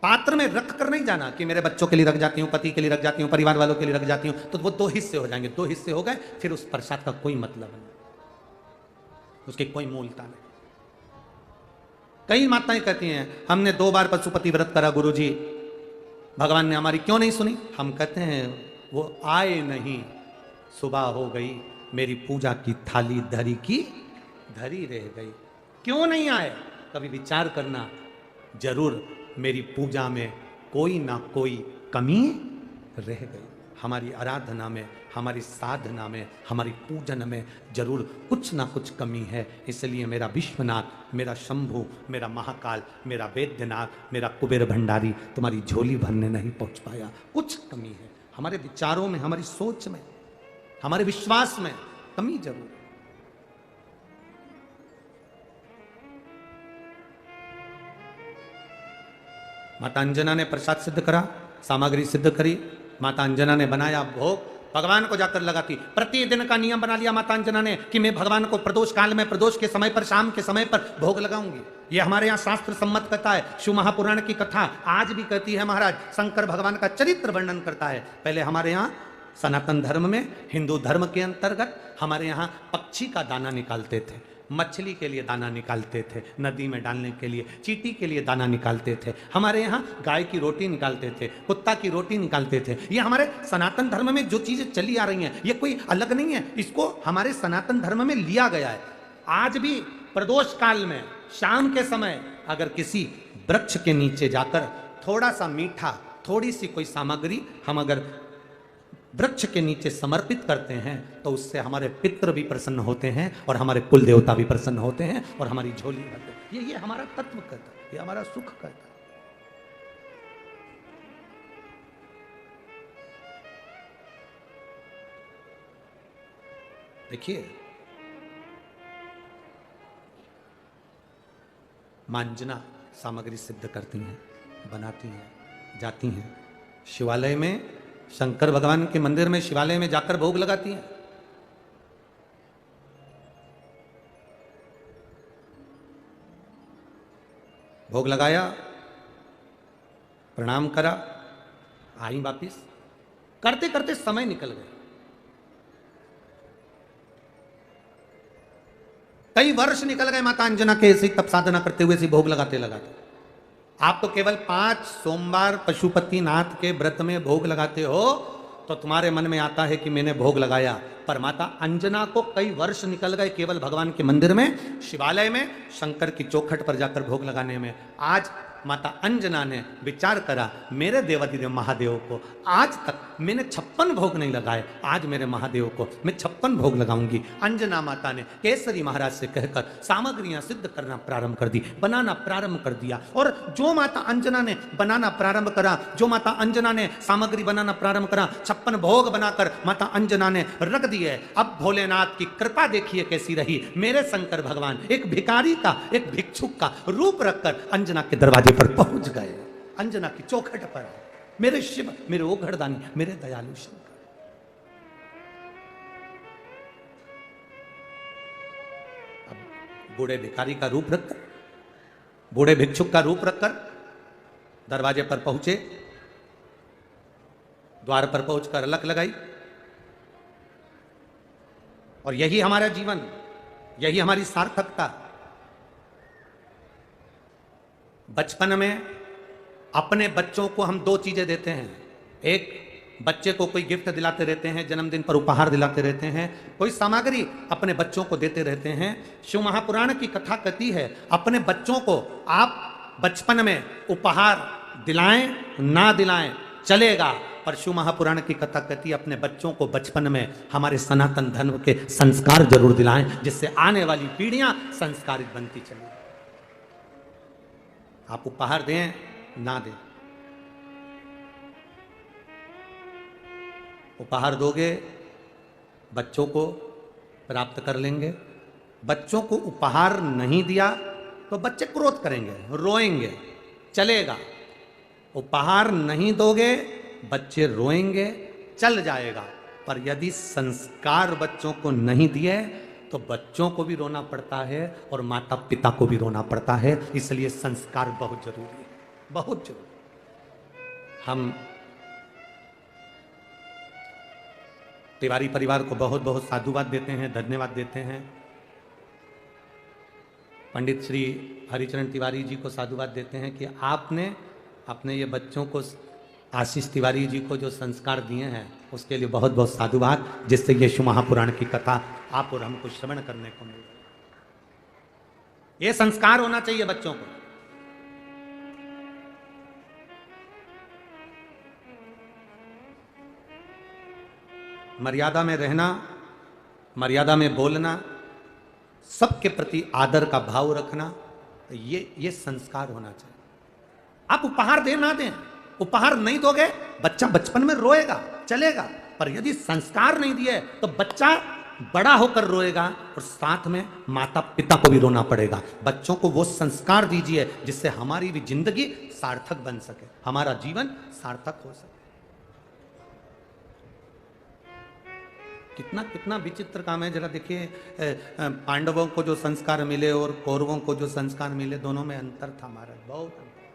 पात्र में रख कर नहीं जाना कि मेरे बच्चों के लिए रख जाती हूं, पति के लिए रख जाती हूं, परिवार वालों के लिए रख जाती हूं, तो वो 2 हिस्से हो जाएंगे। 2 हिस्से हो गए फिर उस प्रसाद का कोई मतलब नहीं, उसकी कोई मूलता नहीं। कई माताएं कहती हैं हमने 2 बार पशुपति व्रत करा गुरुजी, भगवान ने हमारी क्यों नहीं सुनी। हम कहते हैं वो आए नहीं, सुबह हो गई, मेरी पूजा की थाली धरी की धरी रह गई। क्यों नहीं आए, कभी विचार करना, जरूर मेरी पूजा में कोई ना कोई कमी रह गई। हमारी आराधना में, हमारी साधना में, हमारी पूजन में जरूर कुछ ना कुछ कमी है। इसलिए मेरा विश्वनाथ, मेरा शंभु, मेरा महाकाल, मेरा वैद्यनाथ, मेरा कुबेर भंडारी तुम्हारी झोली भरने नहीं पहुंच पाया। कुछ कमी है हमारे विचारों में, हमारी सोच में, हमारे विश्वास में कमी जरूर है। माता अंजना ने प्रसाद सिद्ध करा, सामग्री सिद्ध करी, माता अंजना ने बनाया भोग, भगवान को जाकर लगाती। प्रतिदिन का नियम बना लिया माता अंजना ने कि मैं भगवान को प्रदोष काल में, प्रदोष के समय पर, शाम के समय पर भोग लगाऊंगी। ये हमारे यहाँ शास्त्र सम्मत कथा है। शिव महापुराण की कथा आज भी कहती है महाराज, शंकर भगवान का चरित्र वर्णन करता है। पहले हमारे यहाँ सनातन धर्म में, हिंदू धर्म के अंतर्गत हमारे यहाँ पक्षी का दाना निकालते थे, मछली के लिए दाना निकालते थे, नदी में डालने के लिए, चींटी के लिए दाना निकालते थे। हमारे यहाँ गाय की रोटी निकालते थे, कुत्ता की रोटी निकालते थे। ये हमारे सनातन धर्म में जो चीजें चली आ रही हैं, ये कोई अलग नहीं है, इसको हमारे सनातन धर्म में लिया गया है। आज भी प्रदोष काल में शाम के समय अगर किसी वृक्ष के नीचे जाकर थोड़ा सा मीठा, थोड़ी सी कोई सामग्री हम अगर वृक्ष के नीचे समर्पित करते हैं तो उससे हमारे पितृ भी प्रसन्न होते हैं और हमारे कुल देवता भी प्रसन्न होते हैं और हमारी झोली भरते हैं। ये हमारा तत्व कहता है, ये हमारा सुख कहता है। देखिए मां अंजना सामग्री सिद्ध करती हैं, बनाती हैं, जाती हैं शिवालय में, शंकर भगवान के मंदिर में, शिवालय में जाकर भोग लगाती हैं। भोग लगाया, प्रणाम करा, आई वापिस। करते करते समय निकल गए, कई वर्ष निकल गए माता अंजना के ऐसे तप साधना करते हुए, ऐसे भोग लगाते लगाते। आप तो केवल 5 सोमवार पशुपति नाथ के व्रत में भोग लगाते हो तो तुम्हारे मन में आता है कि मैंने भोग लगाया, पर माता अंजना को कई वर्ष निकल गए केवल भगवान के मंदिर में, शिवालय में, शंकर की चौखट पर जाकर भोग लगाने में। आज माता अंजना ने विचार करा, मेरे देवाधिदेव महादेव को आज तक मैंने 56 भोग नहीं लगाए, आज मेरे महादेव को मैं 56 भोग लगाऊंगी। अंजना माता ने केसरी महाराज से कहकर सामग्रियां सिद्ध करना प्रारंभ कर दी, बनाना प्रारंभ कर दिया। और जो माता अंजना ने बनाना प्रारंभ करा, जो माता अंजना ने सामग्री बनाना प्रारंभ करा, 56 भोग बनाकर माता अंजना ने रख दिए। अब भोलेनाथ की कृपा देखिए कैसी रही, मेरे शंकर भगवान एक भिखारी का, एक भिक्षुक का रूप रखकर अंजना के दरवाजे पर पहुंच गए, अंजना की चौखट पर। मेरे शिव, मेरे ओघड़दानी, मेरे दयालु शंकर। अब बूढ़े भिखारी का रूप रखकर, बूढ़े भिक्षुक का रूप रखकर दरवाजे पर पहुंचे, द्वार पर पहुंचकर अलख लगाई। और यही हमारा जीवन, यही हमारी सार्थकता। बचपन में अपने बच्चों को हम 2 चीजें देते हैं। एक, बच्चे को कोई गिफ्ट दिलाते रहते हैं, जन्मदिन पर उपहार दिलाते रहते हैं, कोई सामग्री अपने बच्चों को देते रहते हैं। शिव महापुराण की कथा कहती है, अपने बच्चों को आप बचपन में उपहार दिलाएं ना दिलाएं चलेगा, पर शिव महापुराण की कथा कहती है अपने बच्चों को बचपन में हमारे सनातन धर्म के संस्कार जरूर दिलाएं, जिससे आने वाली पीढ़ियां संस्कारित बनती चलें। आप उपहार दें ना दें। उपहार दोगे, बच्चों को प्राप्त कर लेंगे। बच्चों को उपहार नहीं दिया तो बच्चे क्रोध करेंगे, रोएंगे, चलेगा। उपहार नहीं दोगे, बच्चे रोएंगे, चल जाएगा। पर यदि संस्कार बच्चों को नहीं दिए तो बच्चों को भी रोना पड़ता है और माता पिता को भी रोना पड़ता है। इसलिए संस्कार बहुत जरूरी है, बहुत जरूरी। हम तिवारी परिवार को बहुत बहुत साधुवाद देते हैं, धन्यवाद देते हैं। पंडित श्री हरिचरण तिवारी जी को साधुवाद देते हैं कि आपने अपने ये बच्चों को, आशीष तिवारी जी को जो संस्कार दिए हैं उसके लिए बहुत बहुत साधुवाद, जिससे यीशु महापुराण की कथा आप और हमको श्रवण करने को मिल रही है। ये संस्कार होना चाहिए बच्चों को। मर्यादा में रहना, मर्यादा में बोलना, सबके प्रति आदर का भाव रखना, ये संस्कार होना चाहिए। आप उपहार दें ना दें, उपहार नहीं दोगे बच्चा बचपन में रोएगा, चलेगा। पर यदि संस्कार नहीं दिए तो बच्चा बड़ा होकर रोएगा और साथ में माता पिता को भी रोना पड़ेगा। बच्चों को वो संस्कार दीजिए जिससे हमारी भी जिंदगी सार्थक बन सके, हमारा जीवन सार्थक हो सके। कितना कितना विचित्र काम है। जरा देखिए, पांडवों को जो संस्कार मिले और कौरवों को जो संस्कार मिले, दोनों में अंतर था महाराज, बहुत अंतर,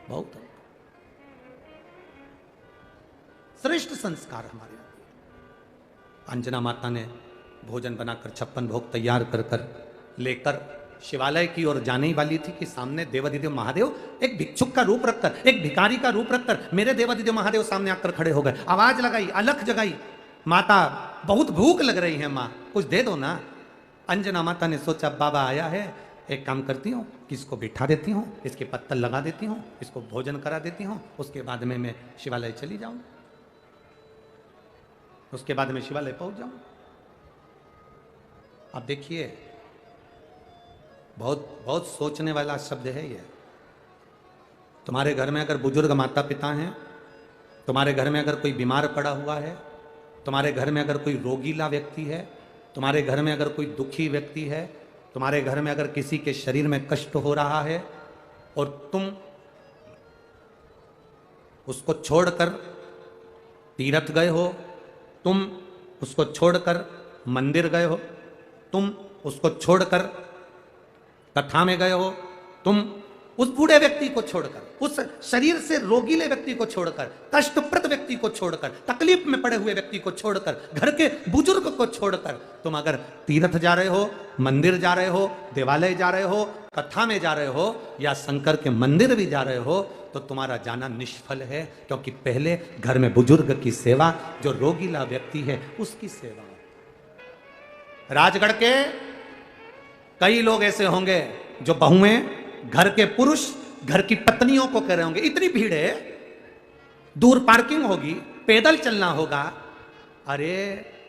बहुत अंतर। श्रेष्ठ संस्कार हमारे। अंजना माता ने भोजन बनाकर 56 भोग तैयार कर कर लेकर शिवालय की ओर जाने वाली थी कि सामने देवाधिदेव महादेव एक भिक्षुक का रूप रखकर, एक भिखारी का रूप रखकर मेरे देवाधिदेव महादेव सामने आकर खड़े हो गए। आवाज लगाई, अलख जगाई, माता बहुत भूख लग रही है, माँ कुछ दे दो ना। अंजना माता ने सोचा बाबा आया है, एक काम करती हूँ कि इसको बिठा देती हूँ, इसके पत्तल लगा देती हूँ, इसको भोजन करा देती हूँ, उसके बाद में मैं शिवालय चली जाऊँ, उसके बाद में शिवालय पहुंच जाऊं। आप देखिए, बहुत बहुत सोचने वाला शब्द है ये। तुम्हारे घर में अगर बुजुर्ग माता पिता हैं, तुम्हारे घर में अगर कोई बीमार पड़ा हुआ है, तुम्हारे घर में अगर कोई रोगीला व्यक्ति है, तुम्हारे घर में अगर कोई दुखी व्यक्ति है, तुम्हारे घर में अगर किसी के शरीर में कष्ट हो रहा है और तुम उसको छोड़कर तीर्थ गए हो, तुम उसको छोड़कर मंदिर गए हो, तुम उसको छोड़कर कथा में गए हो, तुम उस बूढ़े व्यक्ति को छोड़कर, उस शरीर से रोगीले व्यक्ति को छोड़कर, कष्टप्रद व्यक्ति को छोड़कर, तकलीफ में पड़े हुए व्यक्ति को छोड़कर, घर के बुजुर्ग को छोड़कर तुम अगर तीर्थ जा रहे हो, मंदिर जा रहे हो, देवालय जा रहे हो, कथा में जा रहे हो या शंकर के मंदिर भी जा रहे हो, तो तुम्हारा जाना निष्फल है। क्योंकि पहले घर में बुजुर्ग की सेवा, जो रोगीला व्यक्ति है उसकी सेवा। राजगढ़ के कई लोग ऐसे होंगे जो बहुएं, घर के पुरुष घर की पत्नियों को कह रहे होंगे, इतनी भीड़ है, दूर पार्किंग होगी, पैदल चलना होगा। अरे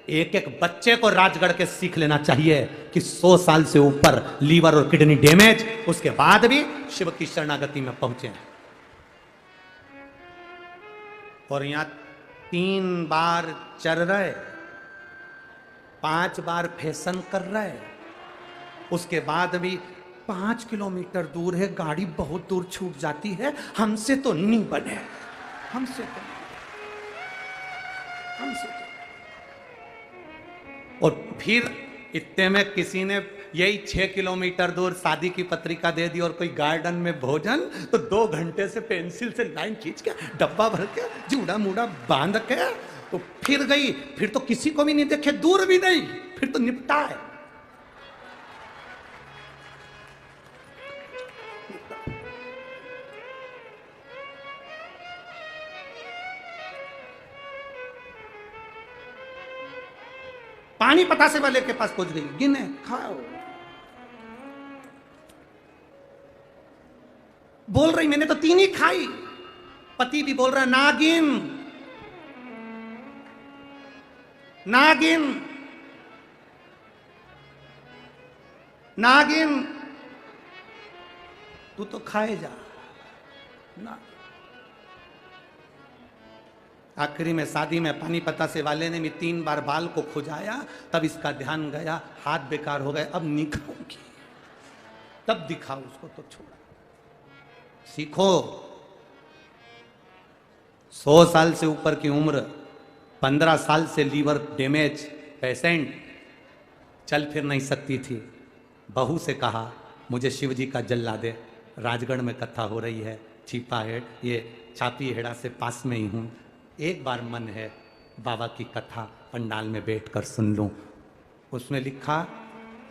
एक एक बच्चे को राजगढ़ के सीख लेना चाहिए कि 100 साल से ऊपर लीवर और किडनी डैमेज, उसके बाद भी शिव की शरणागति में पहुंचे। और यहां 3 बार चल रहे, 5 बार फैशन कर रहे, उसके बाद भी 5 किलोमीटर दूर है, गाड़ी बहुत दूर छूट जाती है, हमसे तो नहीं बने, हमसे तो और फिर इतने में किसी ने यही 6 किलोमीटर दूर शादी की पत्रिका दे दी और कोई गार्डन में भोजन, तो 2 घंटे से पेंसिल से लाइन खींच के डब्बा भर के जूड़ा मूड़ा बांध के तो फिर गई। फिर तो किसी को भी नहीं देखे, दूर भी नहीं, फिर तो निपटा है। पानी पतासे वाले के पास पहुंच गई, गिने खाओ। बोल रही मैंने तो 3 ही खाई। पति भी बोल रहा नागिन नागिन नागिन, तू तो खाए जा। ना। आखिरी में शादी में पानीपता से वाले ने भी 3 बार बाल को खुजाया, तब इसका ध्यान गया, हाथ बेकार हो गए, अब निकाऊंगी, तब दिखाओ उसको, तो छोड़ा। सीखो। 100 साल से ऊपर की उम्र, 15 साल से लीवर डैमेज पेशेंट, चल फिर नहीं सकती थी। बहू से कहा मुझे शिव जी का जल ला दे, राजगढ़ में कथा हो रही है, छिपा हेड़, ये छापी हेड़ा से पास में ही हूँ, एक बार मन है बाबा की कथा पंडाल में बैठकर सुन लूं। उसने लिखा,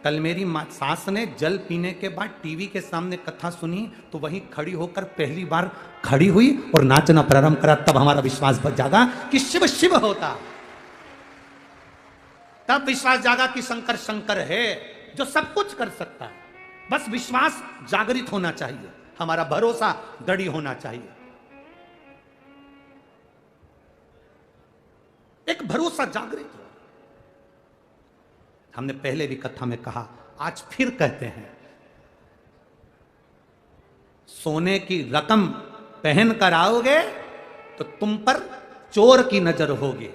कल मेरी सास ने जल पीने के बाद टीवी के सामने कथा सुनी तो वहीं खड़ी होकर पहली बार खड़ी हुई और नाचना प्रारंभ करा। तब हमारा विश्वास जागा कि शिव शिव होता, तब विश्वास जागा कि शंकर शंकर है जो सब कुछ कर सकता है। बस विश्वास जागृत होना चाहिए, हमारा भरोसा दृढ़ होना चाहिए। एक भरोसा जागृत हो। हमने पहले भी कथा में कहा, आज फिर कहते हैं, सोने की रकम पहन कर आओगे तो तुम पर चोर की नजर होगी,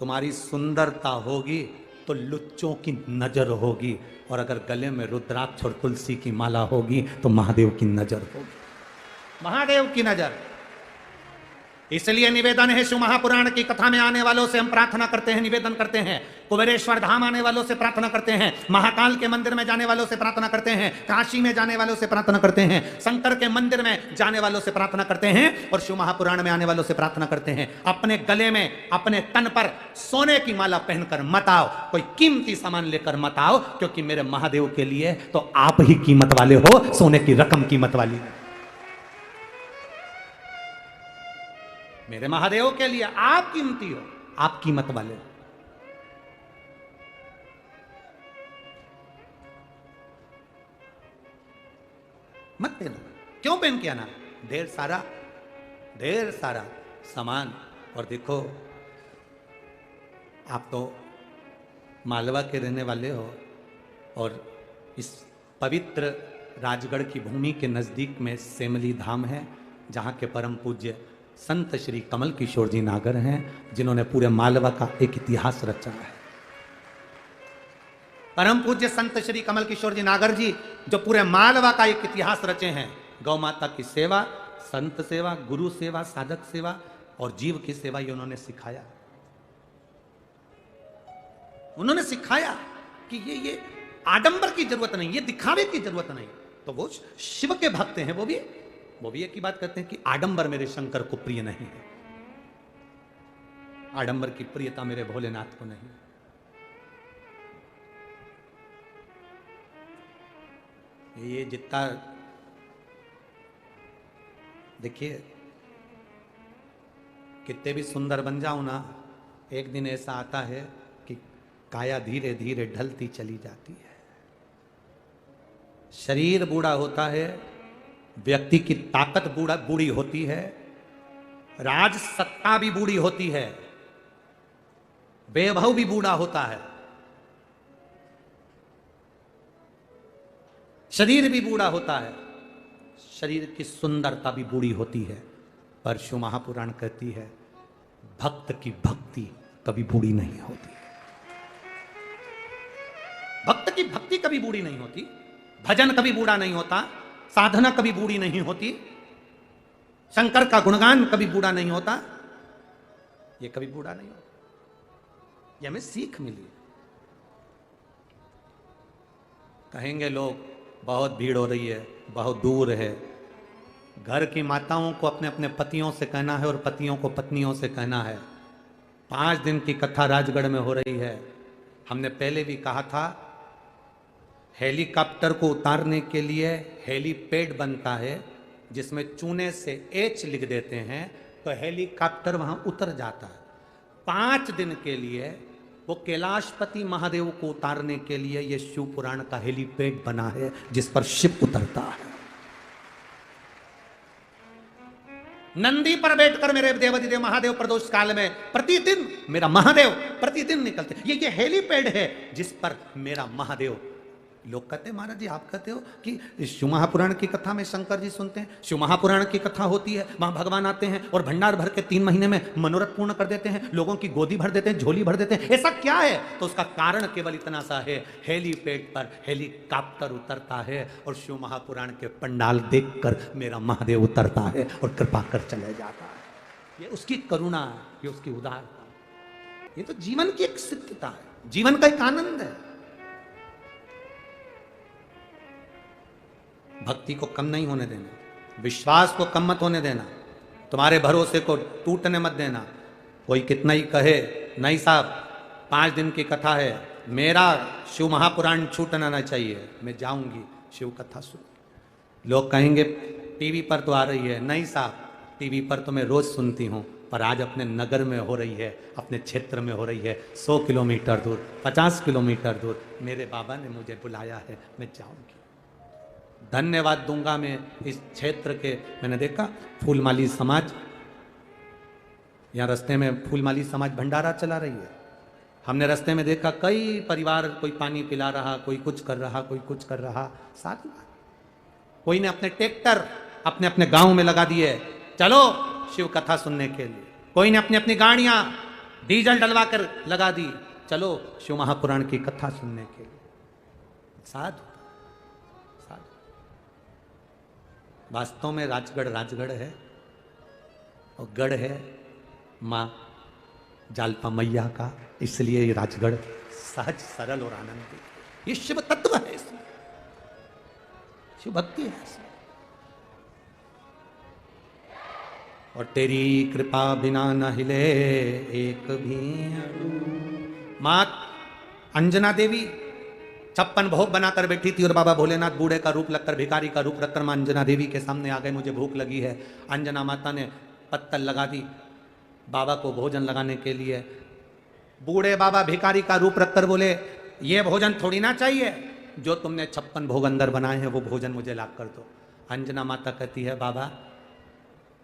तुम्हारी सुंदरता होगी तो लुच्चों की नजर होगी, और अगर गले में रुद्राक्ष और तुलसी की माला होगी तो महादेव की नजर होगी, महादेव की नजर। इसलिए निवेदन है, शिव महापुराण की कथा में आने वालों से हम प्रार्थना करते हैं, निवेदन करते हैं, कुबेरेश्वर धाम आने वालों से प्रार्थना करते हैं, महाकाल के मंदिर में जाने वालों से प्रार्थना करते हैं, काशी में जाने वालों से प्रार्थना करते हैं, शंकर के मंदिर में जाने वालों से प्रार्थना करते हैं, और शिव महापुराण में आने वालों से प्रार्थना करते हैं, अपने गले में, अपने तन पर सोने की माला पहनकर मत आओ, कोई कीमती सामान लेकर मत आओ, क्योंकि मेरे महादेव के लिए तो आप ही कीमत वाले हो, सोने की रकम कीमत वाली। मेरे महादेव के लिए आप कीमती हो, आप कीमत वाले हो। मत पहनो, क्यों पहन के आना, ढेर सारा सामान। और देखो, आप तो मालवा के रहने वाले हो, और इस पवित्र राजगढ़ की भूमि के नजदीक में सेमली धाम है, जहां के परम पूज्य संत श्री कमल किशोर जी नागर हैं, जिन्होंने पूरे मालवा का एक इतिहास रचा है। परम पूज्य संत श्री कमल किशोर जी नागर जी, जो पूरे मालवा का एक इतिहास रचे हैं, गौ माता की सेवा, संत सेवा, गुरु सेवा, साधक सेवा और जीव की सेवा, ये उन्होंने सिखाया। उन्होंने सिखाया कि ये आडंबर की जरूरत नहीं, ये दिखावे की जरूरत नहीं। तो वो शिव के भक्त हैं, वो भी एक ही बात कहते हैं कि आडंबर मेरे शंकर को प्रिय नहीं है, आडंबर की प्रियता मेरे भोलेनाथ को नहीं। ये जितना देखिए, कितने भी सुंदर बन जाओ ना, एक दिन ऐसा आता है कि काया धीरे धीरे ढलती चली जाती है, शरीर बूढ़ा होता है, व्यक्ति की ताकत बूढ़ी होती है, राज सत्ता भी बूढ़ी होती है, वैभव भी बूढ़ा होता है, शरीर भी बूढ़ा होता है, शरीर की सुंदरता भी बूढ़ी होती है। पर शिव महापुराण कहती है, भक्त की भक्ति कभी बूढ़ी नहीं होती, भक्त की भक्ति कभी बूढ़ी नहीं होती, भजन कभी बूढ़ा नहीं होता, साधना कभी बूढ़ी नहीं होती, शंकर का गुणगान कभी बूढ़ा नहीं होता, ये कभी बूढ़ा नहीं होता। ये हमें सीख मिली। कहेंगे लोग बहुत भीड़ हो रही है, बहुत दूर है। घर की माताओं को अपने अपने पतियों से कहना है और पतियों को पत्नियों से कहना है। 5 दिन की कथा राजगढ़ में हो रही है। हमने पहले भी कहा था, हेलीकॉप्टर को उतारने के लिए हेलीपैड बनता है, जिसमें चूने से एच लिख देते हैं तो हेलीकॉप्टर वहां उतर जाता है। 5 दिन के लिए वो कैलाशपति महादेव को उतारने के लिए ये शिव पुराण का हेलीपैड बना है, जिस पर शिव उतरता है। नंदी पर बैठकर मेरे देवाधिदेव महादेव प्रदोष काल में प्रतिदिन मेरा महादेव प्रतिदिन निकलते। ये हेलीपैड है जिस पर मेरा महादेव लोग कहते हैं महाराज जी आप कहते हो कि शिव महापुराण की कथा में शंकर जी सुनते हैं, शिव महापुराण की कथा होती है, वहां भगवान आते हैं और भंडार भर के 3 महीने में मनोरथ पूर्ण कर देते हैं, लोगों की गोदी भर देते हैं, झोली भर देते हैं, ऐसा क्या है? तो उसका कारण केवल इतना सा है, हेलीपैड पर हेलीकॉप्टर उतरता है और शिव महापुराण के पंडाल देखकर मेरा महादेव उतरता है और कृपा कर चले जाता है। ये उसकी करुणा, ये उसकी उदारता, ये तो जीवन की एक सिद्धता है, जीवन का एक आनंद है। भक्ति को कम नहीं होने देना, विश्वास को कम मत होने देना, तुम्हारे भरोसे को टूटने मत देना। कोई कितना ही कहे नहीं साहब 5 दिन की कथा है, मेरा शिव महापुराण छूटना ना चाहिए, मैं जाऊंगी शिव कथा सुन। लोग कहेंगे टीवी पर तो आ रही है, नहीं साहब टीवी पर तो मैं रोज सुनती हूँ, पर आज अपने नगर में हो रही है, अपने क्षेत्र में हो रही है, 100 किलोमीटर दूर, 50 किलोमीटर दूर मेरे बाबा ने मुझे बुलाया है, मैं जाऊंगी। धन्यवाद दूंगा मैं इस क्षेत्र के। मैंने देखा फूलमाली समाज, यहाँ रास्ते में फूलमाली समाज भंडारा चला रही है, हमने रास्ते में देखा कई परिवार, कोई पानी पिला रहा, कोई कुछ कर रहा, कोई कुछ कर रहा, साथ कोई ने अपने ट्रैक्टर अपने अपने गांव में लगा दिए, चलो शिव कथा सुनने के लिए, कोई ने अपनी अपनी गाड़ियां डीजल डलवा कर लगा दी, चलो शिव महापुराण की कथा सुनने के लिए। साधु वास्तव में राजगढ़ राजगढ़ है और गढ़ है माँ जालपा मैया का, इसलिए ये राजगढ़ सहज सरल और आनंदित, ये शिव तत्व है, इसमें शिव भक्ति है इसमें। और तेरी कृपा बिना न हिले एक भी अणु। माँ अंजना देवी 56 भोग बनाकर बैठी थी और बाबा भोलेनाथ बूढ़े का रूप लगकर, भिखारी का रूप रखकर मां अंजना देवी के सामने आ गए, मुझे भूख लगी है। अंजना माता ने पत्तल लगा दी बाबा को भोजन लगाने के लिए। बूढ़े बाबा भिखारी का रूप रखकर बोले ये भोजन थोड़ी ना चाहिए, जो तुमने 56 भोग अंदर बनाए हैं वो भोजन मुझे ला कर दो। अंजना माता कहती है बाबा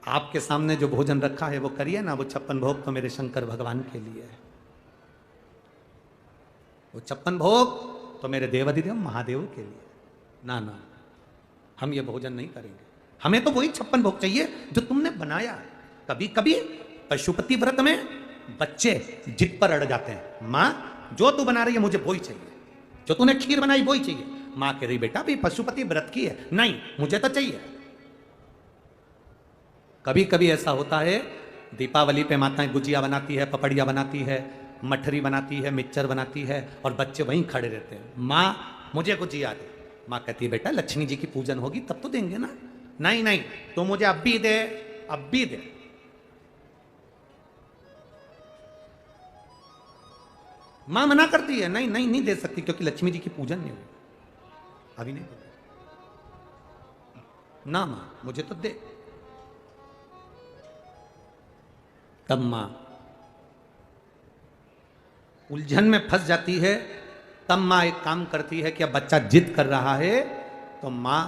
आपके सामने जो भोजन रखा है वो करिए ना, वो 56 भोग तो मेरे शंकर भगवान के लिए है, वो 56 भोग तो मेरे देवाधिदेव महादेव के लिए। ना ना हम ये भोजन नहीं करेंगे, हमें तो वही 56 भोग चाहिए जो तुमने बनाया। कभी कभी पशुपति व्रत में बच्चे जिद पर अड़ जाते हैं, माँ जो तू बना रही है मुझे वही चाहिए, जो तूने खीर बनाई वही चाहिए। माँ कह रही बेटा भी पशुपति व्रत की है, नहीं मुझे तो चाहिए। कभी कभी ऐसा होता है दीपावली पे माताएं गुजिया बनाती है, पपड़िया बनाती है, मठरी बनाती है, मिक्सचर बनाती है और बच्चे वहीं खड़े रहते हैं, माँ मुझे गुजिया दे। माँ कहती है बेटा लक्ष्मी जी की पूजन होगी तब तो देंगे ना। नहीं नहीं तो मुझे अब भी दे, अब भी दे। माँ मना करती है नहीं नहीं नहीं दे सकती क्योंकि लक्ष्मी जी की पूजन नहीं हुई, अभी नहीं ना माँ मुझे तो दे। तब माँ उलझन में फंस जाती है। तब माँ एक काम करती है कि अब बच्चा जिद कर रहा है तो माँ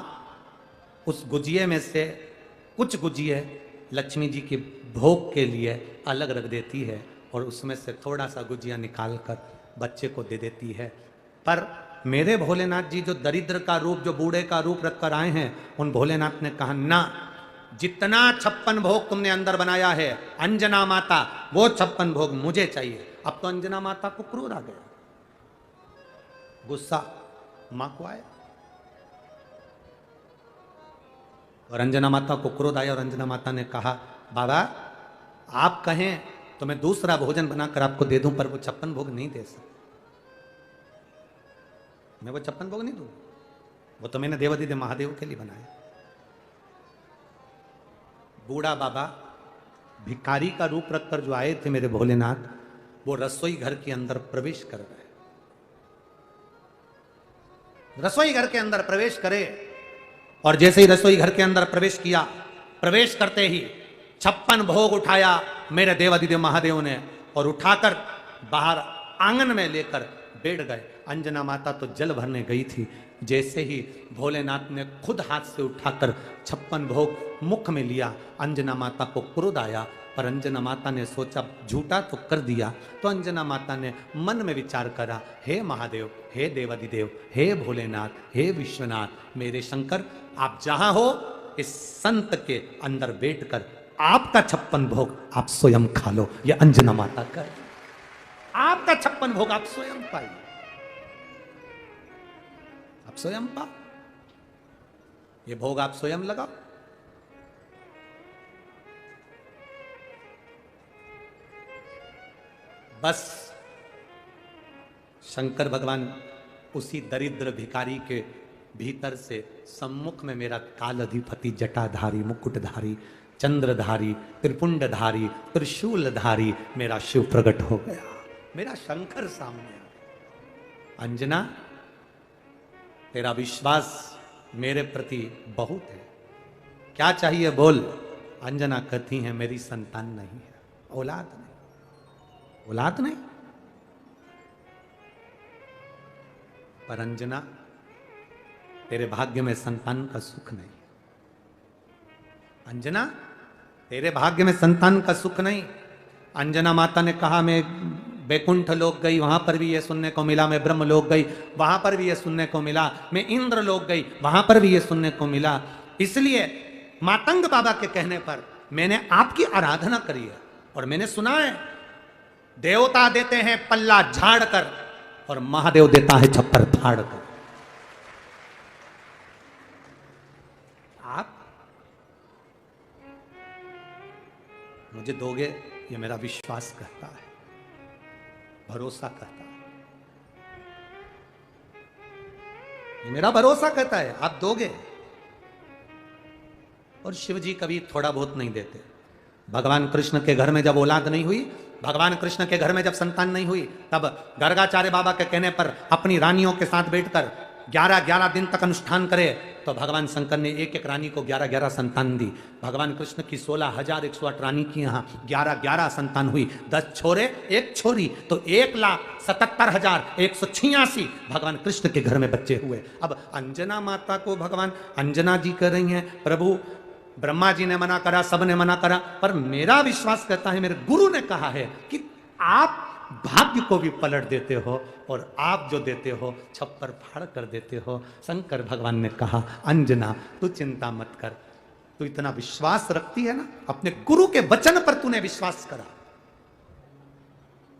उस गुजिये में से कुछ गुजिये लक्ष्मी जी के भोग के लिए अलग रख देती है और उसमें से थोड़ा सा गुजिया निकाल कर बच्चे को दे देती है। पर मेरे भोलेनाथ जी जो दरिद्र का रूप, जो बूढ़े का रूप रखकर आए हैं, उन भोलेनाथ ने कहा ना, जितना 56 भोग तुमने अंदर बनाया है अंजना माता, वो 56 भोग मुझे चाहिए। अब तो अंजना माता को क्रोध आ गया, गुस्सा मां को आया और अंजना माता को क्रोध आया और अंजना माता ने कहा बाबा आप कहें तो मैं दूसरा भोजन बनाकर आपको दे दूं, पर वो 56 भोग नहीं दे सकता, मैं वो 56 भोग नहीं दूं, वो तो मैंने देवाधिदेव महादेव के लिए बनाया। बूढ़ा बाबा भिखारी का रूप रखकर जो आए थे मेरे भोलेनाथ, वो रसोई घर के अंदर प्रवेश कर गए। रसोई घर के अंदर प्रवेश करे और जैसे ही रसोई घर के अंदर प्रवेश किया, प्रवेश करते ही 56 भोग उठाया मेरे देवाधिदेव महादेव ने और उठाकर बाहर आंगन में लेकर बैठ गए। अंजना माता तो जल भरने गई थी। जैसे ही भोलेनाथ ने खुद हाथ से उठाकर 56 भोग मुख में लिया, अंजना माता को क्रोध आया। पर अंजना माता ने सोचा झूठा तो कर दिया, तो अंजना माता ने मन में विचार करा, हे महादेव, हे देवादिदेव, हे भोलेनाथ, हे विश्वनाथ, मेरे शंकर, आप जहां हो इस संत के अंदर बैठकर आपका 56 भोग आप स्वयं खा लो। ये अंजना माता का आपका 56 भोग आप स्वयं पाइए, आप स्वयं पाओ, ये भोग आप स्वयं लगाओ। बस शंकर भगवान उसी दरिद्र भिखारी के भीतर से सम्मुख में मेरा कालाधिपति, जटाधारी, मुकुटधारी, चंद्रधारी, त्रिपुंडधारी, त्रिशूलधारी मेरा शिव प्रकट हो गया। मेरा शंकर सामने आ गया। अंजना, तेरा विश्वास मेरे प्रति बहुत है, क्या चाहिए बोल। अंजना कहती है मेरी संतान नहीं है, औलाद नहीं, औलाद नहीं। पर अंजना, तेरे भाग्य में संतान का सुख नहीं। अंजना, तेरे भाग्य में संतान का सुख नहीं। अंजना माता ने कहा मैं बैकुंठ लोक गई, वहां पर भी ये सुनने को मिला, मैं ब्रह्म लोक गई, वहां पर भी ये सुनने को मिला, मैं इंद्र लोक गई, वहां पर भी ये सुनने को मिला। इसलिए मातंग बाबा के कहने पर मैंने आपकी आराधना करी है। और मैंने सुना है देवता देते हैं पल्ला झाड़ कर और महादेव देता है छप्पर फाड़ कर। आप मुझे दोगे, ये मेरा विश्वास कहता है, भरोसा कहता है, ये मेरा भरोसा कहता है, आप दोगे। और शिव जी कभी थोड़ा बहुत नहीं देते। भगवान कृष्ण के घर में जब औलाद नहीं हुई, भगवान कृष्ण के घर में जब संतान नहीं हुई, तब गर्गाचार्य बाबा के कहने पर अपनी रानियों के साथ बैठकर 11-11 दिन तक अनुष्ठान करे, तो भगवान शंकर ने एक एक रानी को 11-11 संतान दी। भगवान कृष्ण की 16,108 रानी की यहाँ 11-11 संतान हुई। 10 छोरे 1 छोरी, तो 1,77,186 भगवान कृष्ण के घर में बच्चे हुए। अब अंजना माता को भगवान अंजना जी कर रही हैं, प्रभु ब्रह्मा जी ने मना करा, सब ने मना करा, पर मेरा विश्वास करता है, मेरे गुरु ने कहा है कि आप भाग्य को भी पलट देते हो और आप जो देते हो छप्पर फाड़ कर देते हो। शंकर भगवान ने कहा अंजना तू चिंता मत कर, तू इतना विश्वास रखती है ना, अपने गुरु के वचन पर तूने विश्वास करा।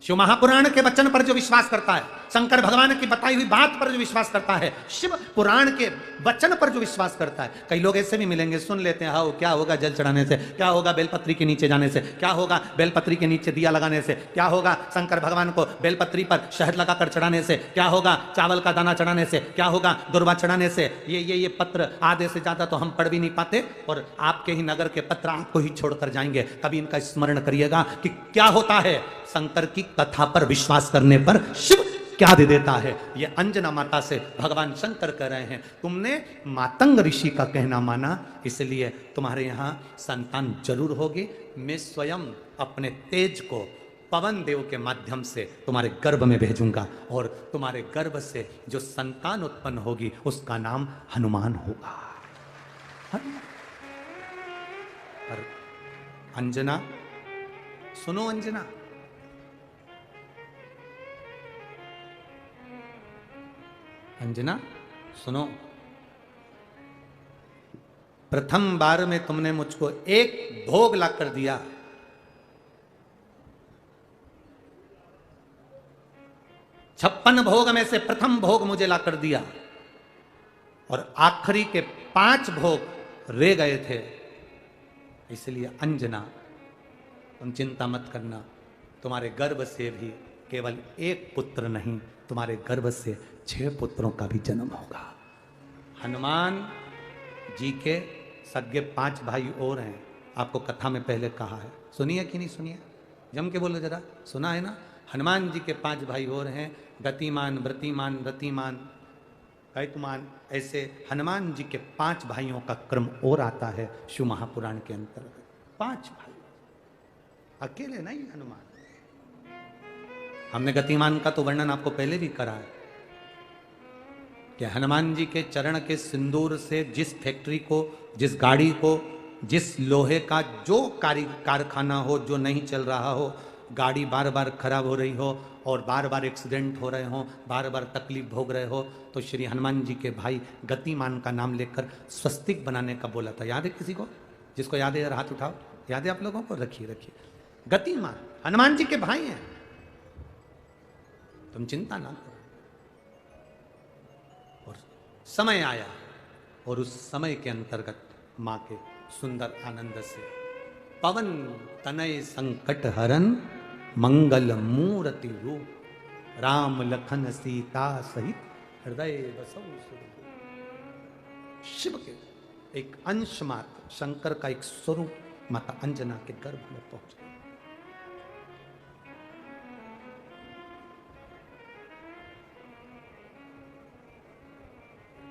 शिव महापुराण के वचन पर जो विश्वास करता है, शंकर भगवान की बताई हुई बात पर जो विश्वास करता है, शिव पुराण के वचन पर जो विश्वास करता है। कई लोग ऐसे भी मिलेंगे, सुन लेते हैं, हाँ क्या होगा जल चढ़ाने से, क्या होगा बेलपत्री के नीचे जाने से, क्या होगा बेलपत्री के नीचे दिया लगाने से, क्या होगा शंकर भगवान को बेलपत्री पर शहद लगाकर चढ़ाने से, क्या होगा चावल का दाना चढ़ाने से, क्या होगा दुर्वा चढ़ाने से। ये पत्र आधे से ज्यादा तो हम पढ़ भी नहीं पाते, और आपके ही नगर के पत्र आपको ही छोड़कर जाएंगे। कभी इनका स्मरण करिएगा कि क्या होता है, शंकर की कथा पर विश्वास करने पर शिव क्या दे देता है। ये अंजना माता से भगवान शंकर कह रहे हैं, तुमने मातंग ऋषि का कहना माना, इसलिए तुम्हारे यहां संतान जरूर होगी। मैं स्वयं अपने तेज को पवन देव के माध्यम से तुम्हारे गर्भ में भेजूंगा, और तुम्हारे गर्भ से जो संतान उत्पन्न होगी उसका नाम हनुमान होगा। पर अंजना सुनो, अंजना अंजना सुनो, प्रथम बार में तुमने मुझको एक भोग ला कर दिया, 56 भोग में से प्रथम भोग मुझे ला कर दिया, और आखिरी के 5 भोग रह गए थे। इसलिए अंजना तुम चिंता मत करना, तुम्हारे गर्भ से भी केवल एक पुत्र नहीं, तुम्हारे गर्भ से 6 पुत्रों का भी जन्म होगा। हनुमान जी के सगे 5 भाई और हैं, आपको कथा में पहले कहा है, सुनिए कि नहीं सुनिए, जम के बोलो जरा, सुना है ना। हनुमान जी के 5 भाई और हैं, गतिमान, व्रतिमान, रतिमान, कैतुमान, ऐसे हनुमान जी के 5 भाइयों का क्रम और आता है शिव महापुराण के अंतर्गत। 5 भाई, अकेले नहीं हनुमान। हमने गतिमान का तो वर्णन आपको पहले भी करा है, कि हनुमान जी के चरण के सिंदूर से जिस फैक्ट्री को, जिस गाड़ी को, जिस लोहे का जो कारखाना हो जो नहीं चल रहा हो, गाड़ी बार बार खराब हो रही हो और बार बार एक्सीडेंट हो रहे हो, बार बार तकलीफ भोग रहे हो, तो श्री हनुमान जी के भाई गतिमान का नाम लेकर स्वस्तिक बनाने का बोला था। याद है किसी को? जिसको याद है यार हाथ उठाओ। याद है आप लोगों को? रखिए रखिए। गतिमान हनुमान जी के भाई हैं, तुम चिंता ना करो। और समय आया और उस समय के अंतर्गत मां के सुंदर आनंद से पवन तनय संकट हरन मंगल मूर्ति रूप राम लखन सीता सहित हृदय बसौ सुरभूप। शिव के एक अंश मात्र, शंकर का एक स्वरूप माता अंजना के गर्भ में पहुंच गया।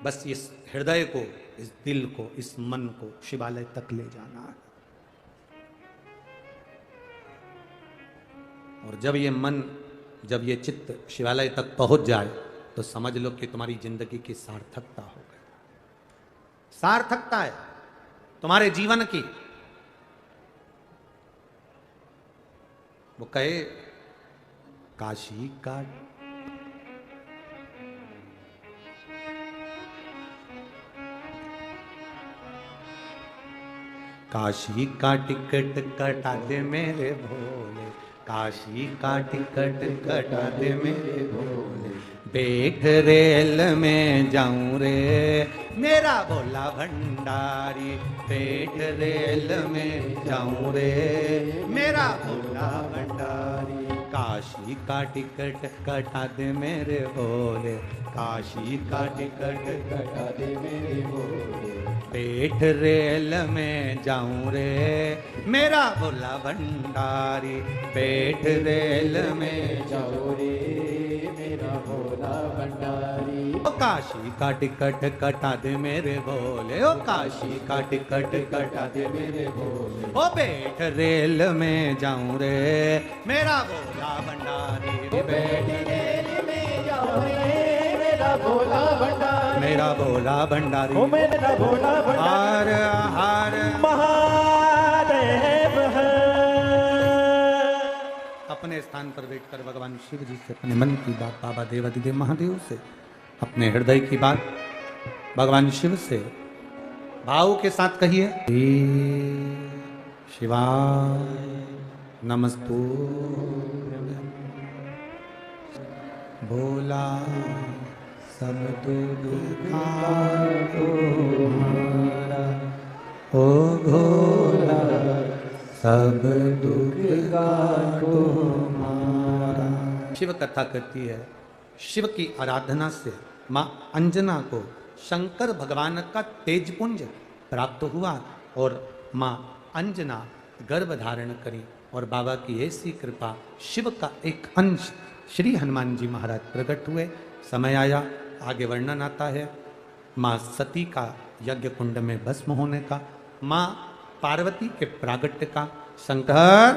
बस इस हृदय को, इस दिल को, इस मन को शिवालय तक ले जाना है। और जब ये मन, जब ये चित्त शिवालय तक पहुंच जाए तो समझ लो कि तुम्हारी जिंदगी की सार्थकता हो गई। सार्थकता है तुम्हारे जीवन की। वो कहे काशी का काशी का टिकट कटा दे मेरे भोले, काशी का टिकट कटा दे मेरे भोले, बैठ रेल में जाऊं रे मेरा भोला भंडारी, बैठ रेल में जाऊं रे मेरा भोला भंडारी। काशी का टिकट कटा दे मेरे भोले, काशी का टिकट कटा दे मेरे भोले, बैठ रेल में जाऊं रे मेरा भोला भंडारी, बैठ रेल में जाऊं रे मेरा भोला भंडारी। ओ काशी का टिकट कटा दे मेरे भोले, ओ काशी का टिकट कटा दे मेरे भोले, ओ बैठ रेल में जाऊं रे मेरा भोला भंडारी, बैठ रेल में जाऊं रे मेरा भोला भंडारी, मेरा भोला भंडारी, ओ मेरा भोला भंडारी। हर हर महादेव है। अपने स्थान पर बैठकर भगवान शिव जी से अपने मन की बात, बाबा देवाधिदेव महादेव से अपने हृदय की बात भगवान शिव से भाव के साथ कहिए। शिवाय नमस्तुभ्यं भोला सब दुख काटो हमारा, ओ भोला सब दुख काटो हमारा। शिव कथा कहती है, शिव की आराधना से माँ अंजना को शंकर भगवान का तेजपुंज प्राप्त हुआ और माँ अंजना गर्भ धारण करी और बाबा की ऐसी कृपा, शिव का एक अंश श्री हनुमान जी महाराज प्रकट हुए। समय आया, आगे वर्णन आता है माँ सती का यज्ञ कुंड में भस्म होने का, माँ पार्वती के प्रागट्य का, शंकर